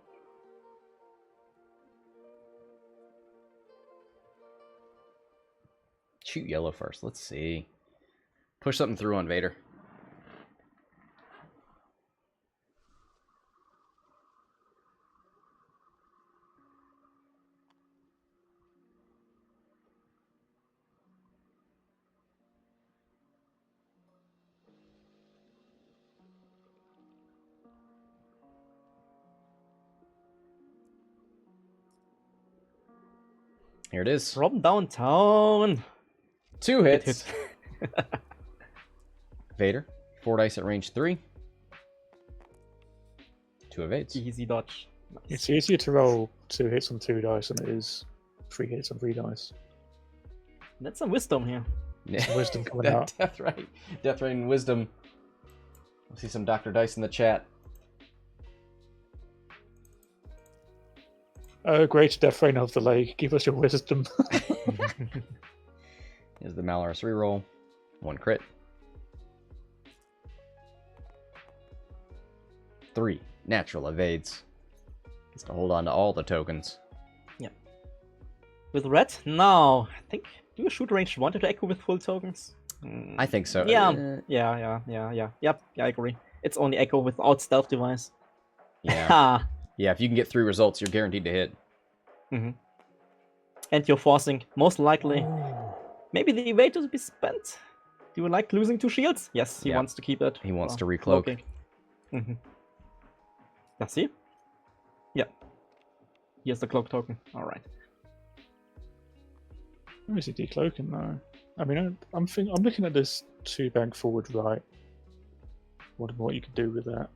Shoot yellow first. Let's see. Push something through on Vader. Here it is. From downtown. 2 hits. Hit. Vader. 4 dice at range 3. 2 evades. Easy dodge. Nice. It's easier to roll 2 hits on 2 dice than it is 3 hits on 3 dice. That's some wisdom here. Yeah. Wisdom coming out. Death Rain and Wisdom. I see some Dr. Dice in the chat. Oh, great Death Rain of the Lake. Give us your wisdom. Here's the Malarus reroll. 1 crit. 3 natural evades. Gets to hold on to all the tokens. Yeah. With red? No. I think. Do you shoot range 1 to echo with full tokens? I think so. Yeah. Yeah. Yep. Yeah, I agree. It's only echo without stealth device. Yeah. Yeah, if you can get 3 results, you're guaranteed to hit. Mm-hmm. And you're forcing, most likely. Maybe the evade to be spent. Do you like losing 2 shields? Yes, he wants to keep it. He wants to recloak. Mm-hmm. That's he? Yeah. Here's the cloak token. Alright. Where is he decloaking now? I mean, I'm looking at this 2 bank forward right. What you could do with that?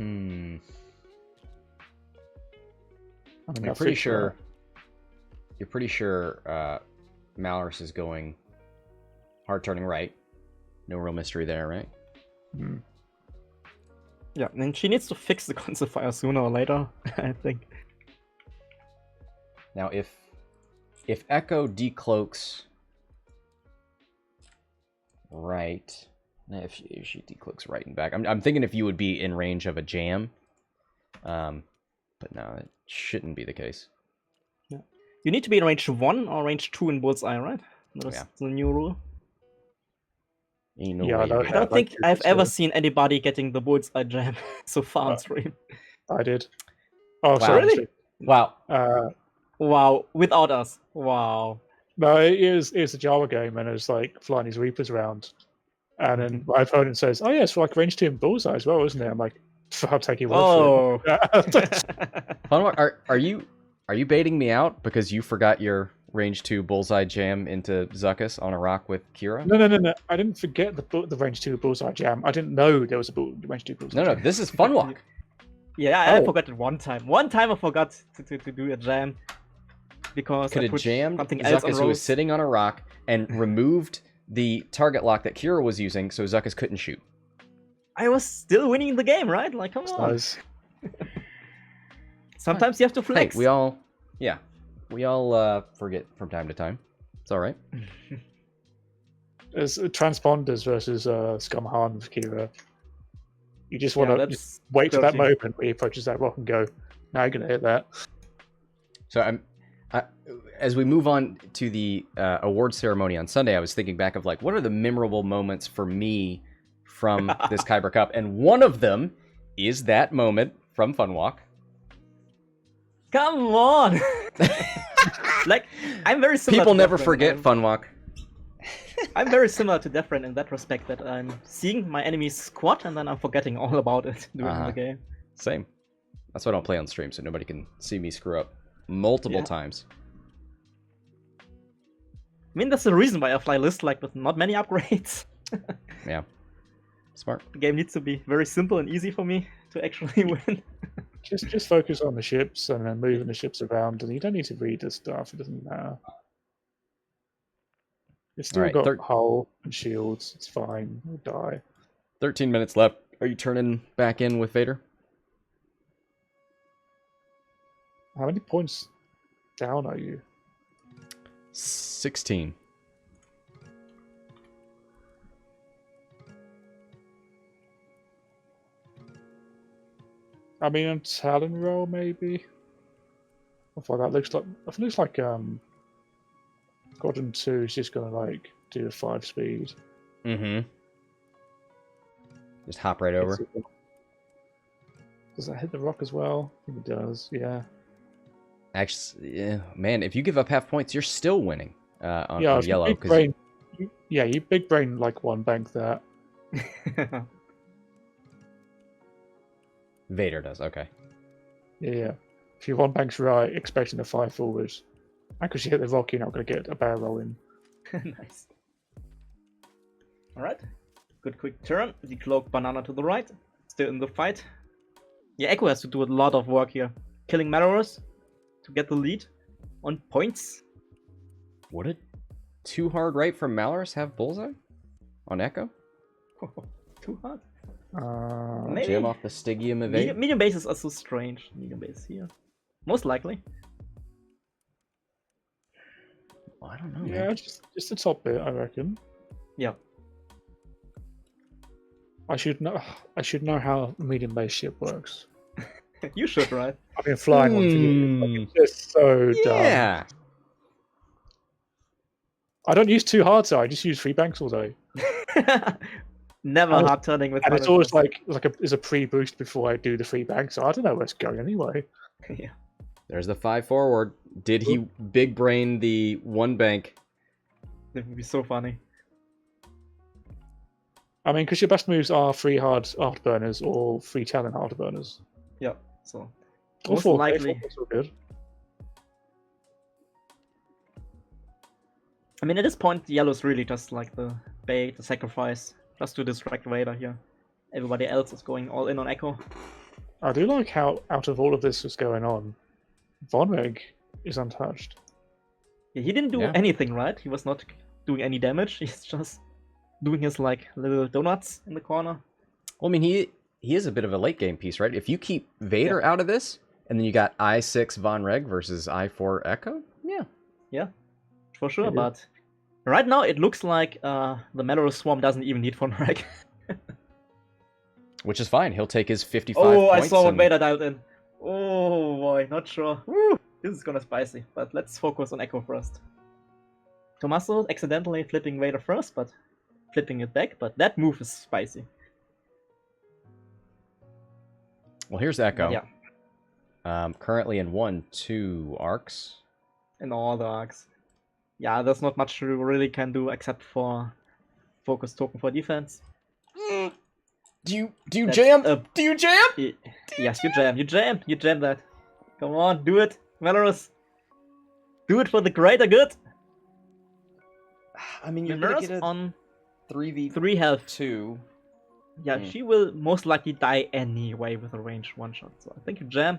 I'm I mean, You're pretty sure Malarus is going hard turning right. No real mystery there, right? Yeah, and she needs to fix the Consifier sooner or later, I think. Now, if Echo decloaks right, if she decloaks right and back, I'm thinking if you would be in range of a jam, but no, it shouldn't be the case. Yeah, you need to be in range 1 or range 2 in Bullseye, right? That's the new rule. Ain't no Yeah, way I you're I gonna- don't think I've ever seen anybody getting the Bullseye jam so far on stream. I did. Oh, Wow. sorry. Really? Wow. Wow, without us. Wow. No, it's a Java game, and it's like flying these Reapers around. And then my opponent says, "Oh yeah, it's like range 2 and bullseye as well, isn't it?" I'm like, "I'll take your word Oh. for it." Funwalk, are you baiting me out because you forgot your range 2 bullseye jam into Zuckuss on a rock with Kira? No. I didn't forget the range 2 bullseye jam. I didn't know there was a range 2 bullseye. No, jam. this is Funwalk. Yeah, I Oh. forgot it one time. One time I forgot to do a jam. Because Could I have put jammed something else on Zuckuss, who was Rose. sitting on a rock, and removed the target lock that Kira was using, so Zuckuss couldn't shoot. I was still winning the game, right? Like, come on. Nice. Sometimes you have to flex. Hey, we all forget from time to time. It's all right. It's transponders versus Scumharn with Kira. You just want to that's wait for that guilty. moment where he approaches that rock and go, "Now you're gonna hit that." So as we move on to the award ceremony on Sunday, I was thinking back of like, what are the memorable moments for me from this KYBER Cup? And one of them is that moment from Funwalk. Come on! Like, I'm very similar People to never Catherine, forget man. Funwalk. I'm very similar to Defran in that respect, that I'm seeing my enemy's squad and then I'm forgetting all about it during the game. Same. That's why I don't play on stream, so nobody can see me screw up multiple times. I mean, that's the reason why I fly list like with not many upgrades. Yeah. Smart. The game needs to be very simple and easy for me to actually win. Just focus on the ships and then moving the ships around, and you don't need to read the stuff. It doesn't matter. It's still got hull and shields. It's fine. You'll die. 13 minutes left. Are you turning back in with Vader? How many points down are you? 16. I mean, a talon roll maybe. I thought that looks like Squadron 2 is just gonna like do a 5-speed. Mm-hmm. Just hop right over. Does that hit the rock as well? I think it does. Yeah. Actually, yeah, man, if you give up half points, you're still winning on yellow. You big brain like one bank that. Vader does, okay. Yeah. If you one banks right, expecting a 5 forward, and because you hit the rock, you're not going to get a barrel roll in. Nice. Alright. Good quick turn. The cloak banana to the right. Still in the fight. Yeah, Echo has to do a lot of work here. Killing Malarus to get the lead on points. Would it too hard right from Malarus have bullseye on Echo? Too hard? Maybe. Jam off the Stygium evade? Medium bases are so strange. Medium base here. Most likely. Well, I don't know. Yeah, just the top bit, I reckon. Yeah. I should know how a medium base ship works. You should, right? I've been flying one for years. Like, it's just so dumb. Yeah. I don't use 2 hard, so I just use 3 banks all day. Never hard turning with. And it's always there's a pre-boost before I do the 3 banks, so I don't know where it's going anyway. Yeah. There's the 5 forward. Did he big brain the 1 bank? That would be so funny. I mean, because your best moves are 3 hard afterburners or 3 talent afterburners. Yeah, so most likely. All good. I mean, at this point, the yellow's really just like the bait, the sacrifice, just to distract Vader here. Everybody else is going all in on Echo. I do like how, out of all of this that's going on, Vonreg is untouched. Yeah, he didn't do anything, right? He was not doing any damage. He's just doing his like little donuts in the corner. Well, I mean, he is a bit of a late game piece, right? If you keep Vader out of this, and then you got I6 Vonreg versus I4 Echo, yeah, for sure. But right now it looks like the Malarus Swarm doesn't even need Vonreg. Which is fine. He'll take his 55 points. I saw what Vader dialed in. Oh boy, not sure. Woo, this is gonna spicy. But let's focus on Echo first. Tommaso accidentally flipping Vader first, but flipping it back. But that move is spicy. Well, here's Echo. Yeah. Currently in 1-2 arcs. In all the arcs. Yeah, there's not much you really can do except for focus token for defense. Do you jam? Do you jam? Yes, you jam. You jam that. Come on, do it, Malarus. Do it for the greater good. I mean, you're gonna get on 3v3 health. 2. Yeah, she will most likely die anyway with a ranged one-shot. So I think you jam,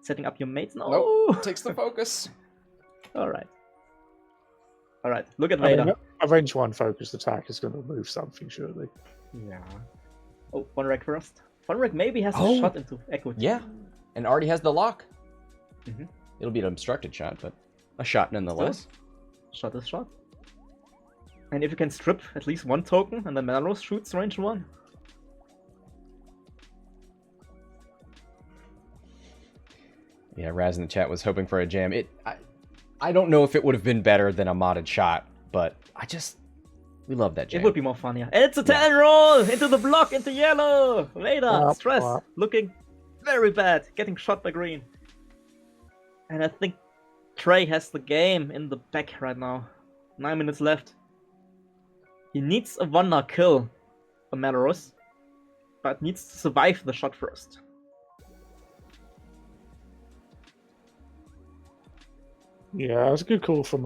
setting up your mates. No, nope. Takes the focus. All right. Look at Vader. I mean, a range 1 focused attack is going to move something, surely. Yeah. Oh, Vonreg first. Vonreg maybe has a shot into Echo. Yeah, and already has the lock. It'll be an obstructed shot, but a shot nonetheless. Shot is shot. And if you can strip at least 1 token, and then Malarus shoots range 1. Yeah, Raz in the chat was hoping for a jam. I don't know if it would have been better than a modded shot, but we love that jam. It would be more fun, yeah. It's a 10 roll! Into the block, into yellow! Vader, stress, looking very bad, getting shot by green. And I think Trej has the game in the back right now. 9 minutes left. He needs a Wonder kill on Malarus, but needs to survive the shot first. Yeah, it was a good call from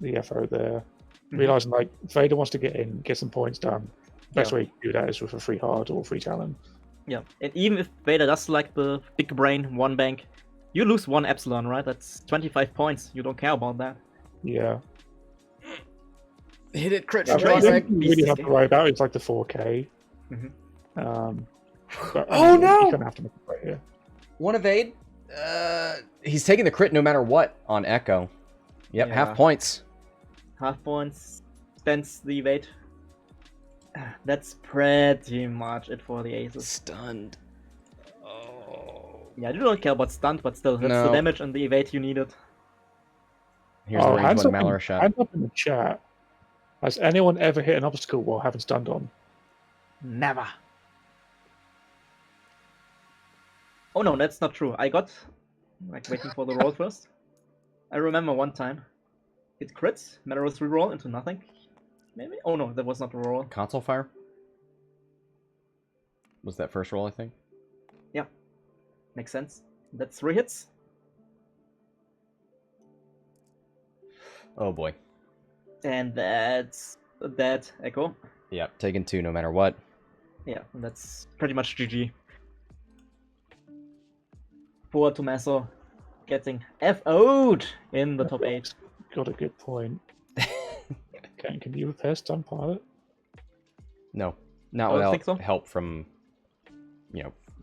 the FO there. Realizing like Vader wants to get in, get some points done. Best way to do that is with a free hard or free talent. Yeah, and even if Vader does like the big brain one bank, you lose one Epsilon, right? That's 25 points. You don't care about that. Yeah. Hit it, crit I shot. think you really have to worry about it's like the 4K. But, Oh, no! You kind of have to make it right here. One evade. He's taking the crit no matter what on Echo. Yep, Yeah. half points. Half points, spends the evade. That's pretty much it for the aces. Stunned. Oh. Yeah, I do not care about stunt, but still, that's No. the damage and the evade you needed. Here's the range hands one up in- Malarus shot. Hands up in the chat. Has anyone ever hit an obstacle while having stunned on? Never. Oh no, that's not true. I got, like, waiting for the roll first. I remember one time. It crits, Malarus reroll into nothing. Maybe? Oh no, that was not a roll. Console fire? Was that first roll, I think? Yeah, makes sense. That's 3 hits. Oh boy. And that's a dead Echo. Yep, taking 2 no matter what. Yeah, and that's pretty much GG. Poor Tommaso getting FO'd in the top 8. Got a good point. Can you repair stun pilot? No, not I don't without think so. help from,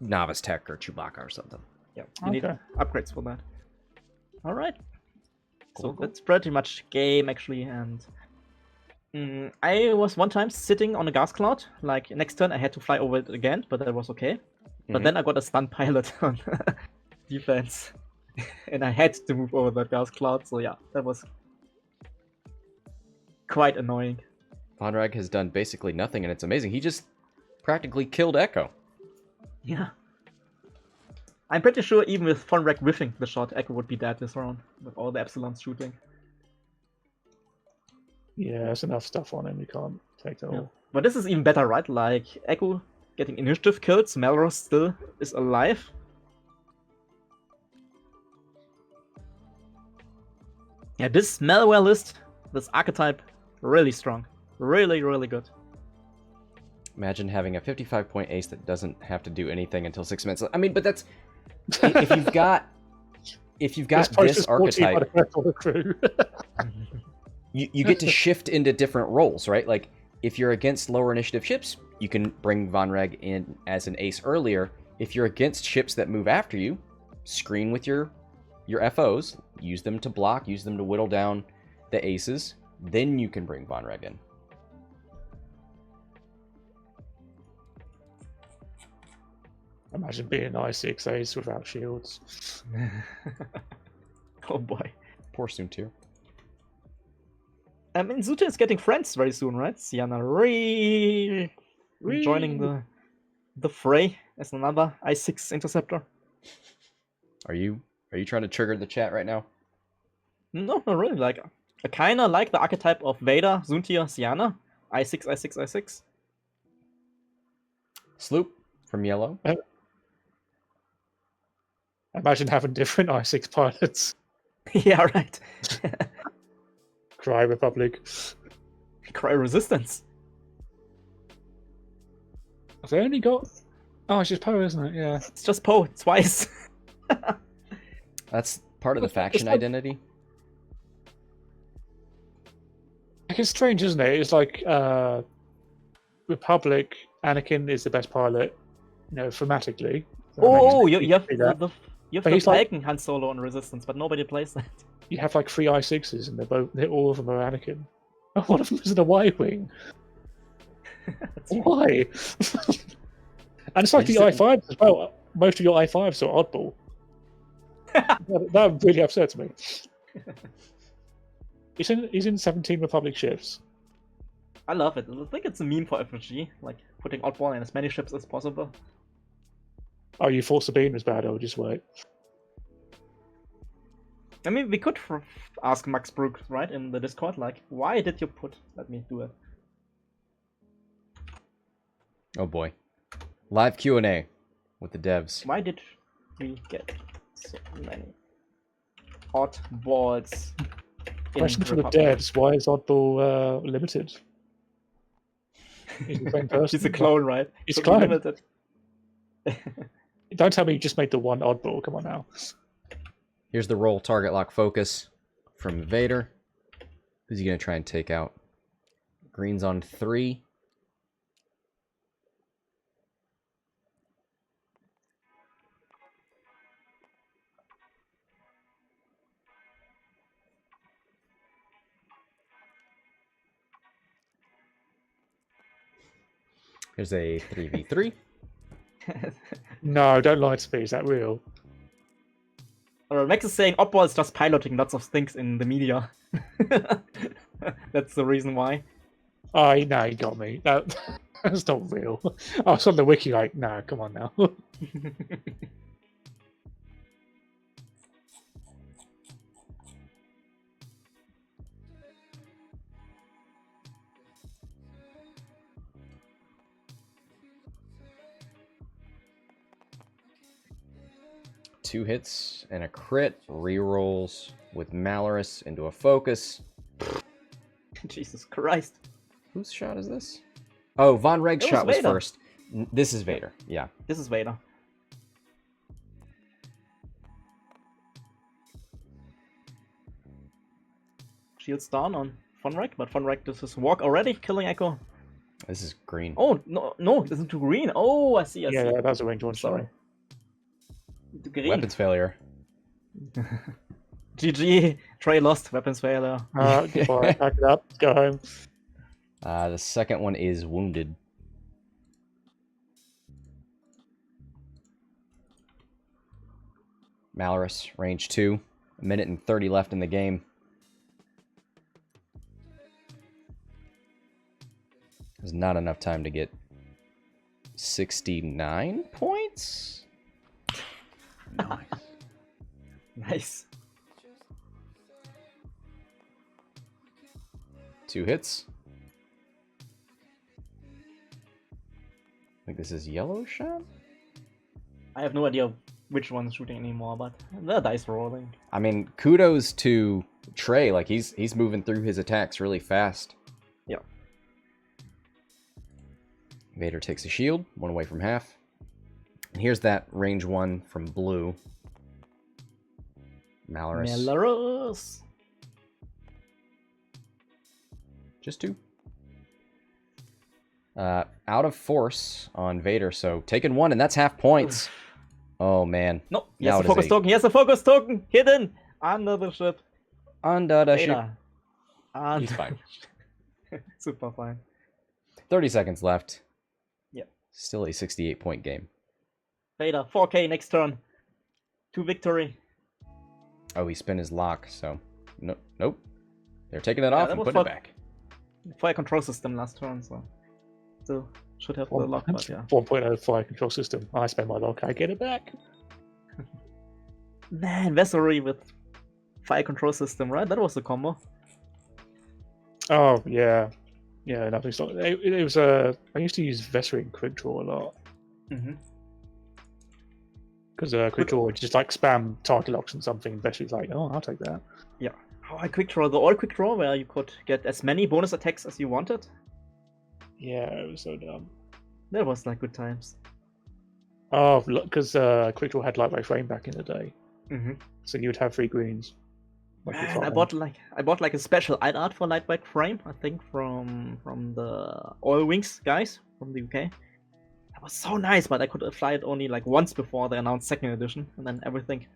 Novice Tech or Chewbacca or something. Yeah, you need Okay. upgrades for that. Alright. Cool, So cool. that's pretty much game actually, and I was one time sitting on a gas cloud. Like next turn, I had to fly over it again, but that was okay. But Mhm. then I got a stun pilot on defense, and I had to move over that gas cloud. So yeah, that was quite annoying. Vonreg has done basically nothing, and it's amazing. He just practically killed Echo. Yeah. I'm pretty sure even with Vonreg whiffing the shot, Echo would be dead this round with all the Epsilons shooting. Yeah, there's enough stuff on him. You can't take that Yeah. all. But this is even better, right? Like Echo getting initiative kills, Malarus still is alive. Yeah, this malware list, this archetype, really strong. Really, really good. Imagine having a 55-point ace that doesn't have to do anything until 6 minutes. I mean, but that's if you've got this archetype, Crew. you get to shift into different roles, right? Like if you're against lower initiative ships, you can bring Vonreg in as an ace earlier. If you're against ships that move after you, screen with your FOs, use them to block, use them to whittle down the aces. Then you can bring Vonreg in. Imagine being an I6 ace without shields. Oh boy. Poor Soontir. I mean, Zuta is getting friends very soon, right? Sienna joining the fray as another I6 interceptor. Are you trying to trigger the chat right now? No, not really. Like, I kind of like the archetype of Vader, Zuntir, Sienna. I6, I6, I6. Sloop from Yellow. Imagine having different I6 pilots. Yeah, right. Cry Republic. Cry Resistance. Have they only got... Oh, it's just Poe, isn't it? Yeah. It's just Poe, twice. That's part of the It's faction like- identity. Like, it's strange, isn't it? It's like Republic, Anakin is the best pilot, thematically. Oh, you have see that. you have But the he's like- Falcon Han Solo on Resistance, but nobody plays that. You have like 3 I6s, and all of them are Anakin. One of them is in a Y-wing. Why? And it's like the Are you I5s as well. Most of your I5s are oddball. That really upsets me. He's in 17 Republic ships. I love it. I think it's a meme for FFG, like putting oddball in as many ships as possible. Oh, you thought Sabine was bad? Oh, just wait. I mean, we could ask Max Brook, right, in the Discord, like, why did you put... Let me do it. Oh boy. Live Q&A with the devs. Why did we get so many oddballs in Question for the Republic? devs: why is Oddball limited? He's the same person. He's a clone, right? He's Should a clone. be limited. Don't tell me you just made the one Oddball. Come on now. Here's the roll target lock focus from Vader. Who's he going to try and take out? Green's on 3. Here's a 3v3. No, don't lie to me. Is that real? Max is saying Oddball is just piloting lots of things in the media. That's the reason why. Oh, no, you got me. That's not real. I was on the wiki like, nah, come on now. 2 hits and a crit. Rerolls with Malarus into a focus. Jesus Christ. Whose shot is this? Oh, Vonreg's It was shot was Vader. first. This is Vader, yeah. This is Vader. Shields down on Vonreg, but Vonreg does his walk already, killing Echo. This is green. Oh, no, this is to green. Oh, I see. Yeah, that was a ranged one. Sorry. To green. Weapons failure. GG. Trej lost. Weapons failure. Goodbye. Pack it up. Go home. The second one is wounded. Malarus, range 2. 1:30 left in the game. There's not enough time to get 69 points. Nice. Nice. 2 hits. I think this is yellow shot? I have no idea which one's shooting anymore, but the dice rolling. I mean, kudos to Trej. Like, he's moving through his attacks really fast. Yeah. Vader takes a shield, 1 away from half. And here's that range 1 from blue. Malarus. Malarus. Just 2. Out of force on Vader, so taking 1, and that's half points. Oh, man. No, he Now has it a is focus 8. token. He has a focus token hidden under the ship. Under the ship. Vader. Under He's fine. Super fine. 30 seconds left. Yeah. Still a 68-point game. Vader, 4K next turn. To victory. Oh, he spun his lock, so... Nope. They're taking it off that and was putting it for- back. Fire control system last turn, so still should have the lock, but yeah. 1.0 fire control system. I spend my lock. I get it back. Man, Vessery with fire control system, right? That was the combo. Oh yeah, yeah. Nothing. It was I used to use Vessery and Quick Draw a lot Mm-hmm. because Quick Draw would just like spam target locks and something. Vessery's like, oh, I'll take that. Yeah. How I quick draw the all quick draw where you could get as many bonus attacks as you wanted. Yeah, it was so dumb. That was like good times. Oh, because Quick Draw had lightweight frame back in the day, Mm-hmm. so you would have 3 greens. Like you Man, thought I bought like a special art for lightweight frame, I think from the All Wings guys from the UK. That was so nice, but I could apply it only like once before they announced second edition, and then everything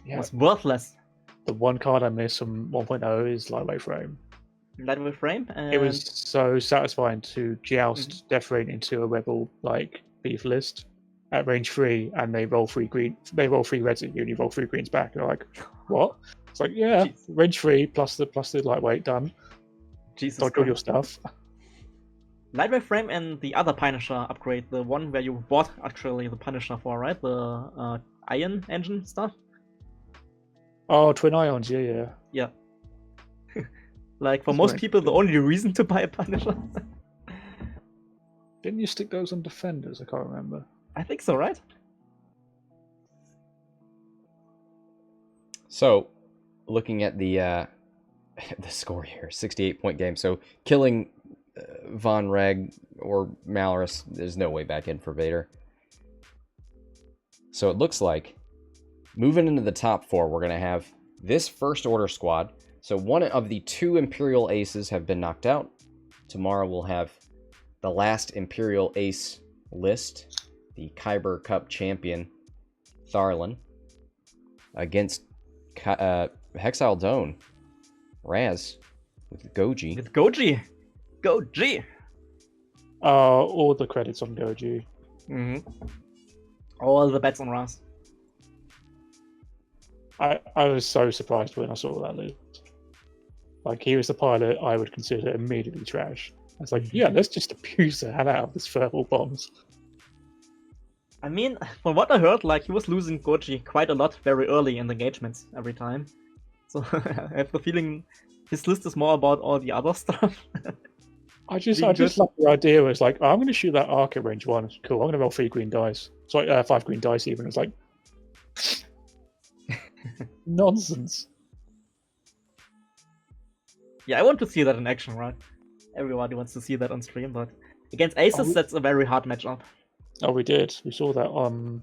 Yeah, was worthless. the one card I missed from 1.0 is lightweight frame. Lightweight frame, and It was so satisfying to joust Death Rain into a rebel like beef list at range 3, and they roll 3 green. They roll 3 reds at you, and you roll 3 greens back. And you're like, what? It's like, yeah, Jeez. range 3 plus the lightweight done. Jesus Dodge all your Christ. stuff. Lightweight frame and the other Punisher upgrade, the one where you bought actually the Punisher for, right? The Iron Engine stuff. Oh, Twin Ions, yeah. Yeah. Like, for That's most right. people, the only reason to buy a Punisher. Didn't you stick those on Defenders? I can't remember. I think so, right? So, looking at the the score here, 68-point game. So, killing Vonreg or Malarus, there's no way back in for Vader. So it looks like, moving into the top 4, we're going to have this First Order squad. So one of the 2 Imperial Aces have been knocked out. Tomorrow we'll have the last Imperial Ace list, the KYBER Cup champion, Tharlin, against Hexiled Zone, Raz, with Goji. With Goji. Goji! All the credits on Goji. All the bets on Raz. I was so surprised when I saw that list. Like, he was the pilot I would consider immediately trash. I was like, yeah, let's just abuse the hell out of this thermal bombs. I mean, from what I heard, like, he was losing Goji quite a lot very early in the engagements every time. So I have the feeling his list is more about all the other stuff. I just like the idea was like, I'm going to shoot that arc at range 1. Cool, I'm going to roll 3 green dice. Sorry, 5 green dice even. It's like, nonsense. Yeah, I want to see that in action, right? Everybody wants to see that on stream, but against Aces, that's a very hard matchup. Oh, we did. We saw that on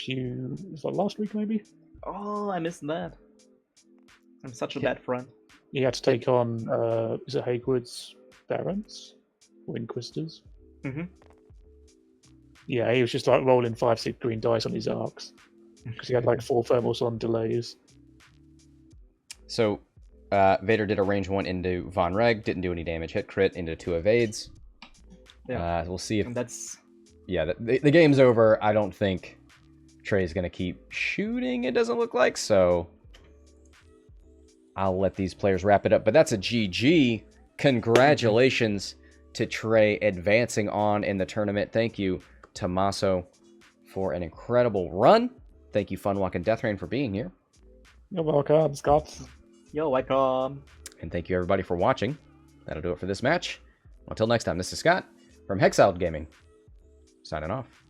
was that last week maybe? Oh, I missed that. I'm such a bad friend. He had to take on, is it Hakewood's Barons? Or Inquisitors? Yeah, he was just like rolling 5, 6 green dice on his arcs. Because he had like 4 thermals on delays. So, Vader did a range 1 into Vonreg, didn't do any damage, hit crit into 2 evades. Yeah. We'll see if... And that's... Yeah, the game's over. I don't think Trey's going to keep shooting, it doesn't look like, so... I'll let these players wrap it up. But that's a GG. Congratulations to Trej advancing on in the tournament. Thank you, Tommaso, for an incredible run. Thank you, Funwalk and Deathrain, for being here. You're welcome, Scott. You're welcome. And thank you, everybody, for watching. That'll do it for this match. Until next time, this is Scott from Hexiled Gaming, signing off.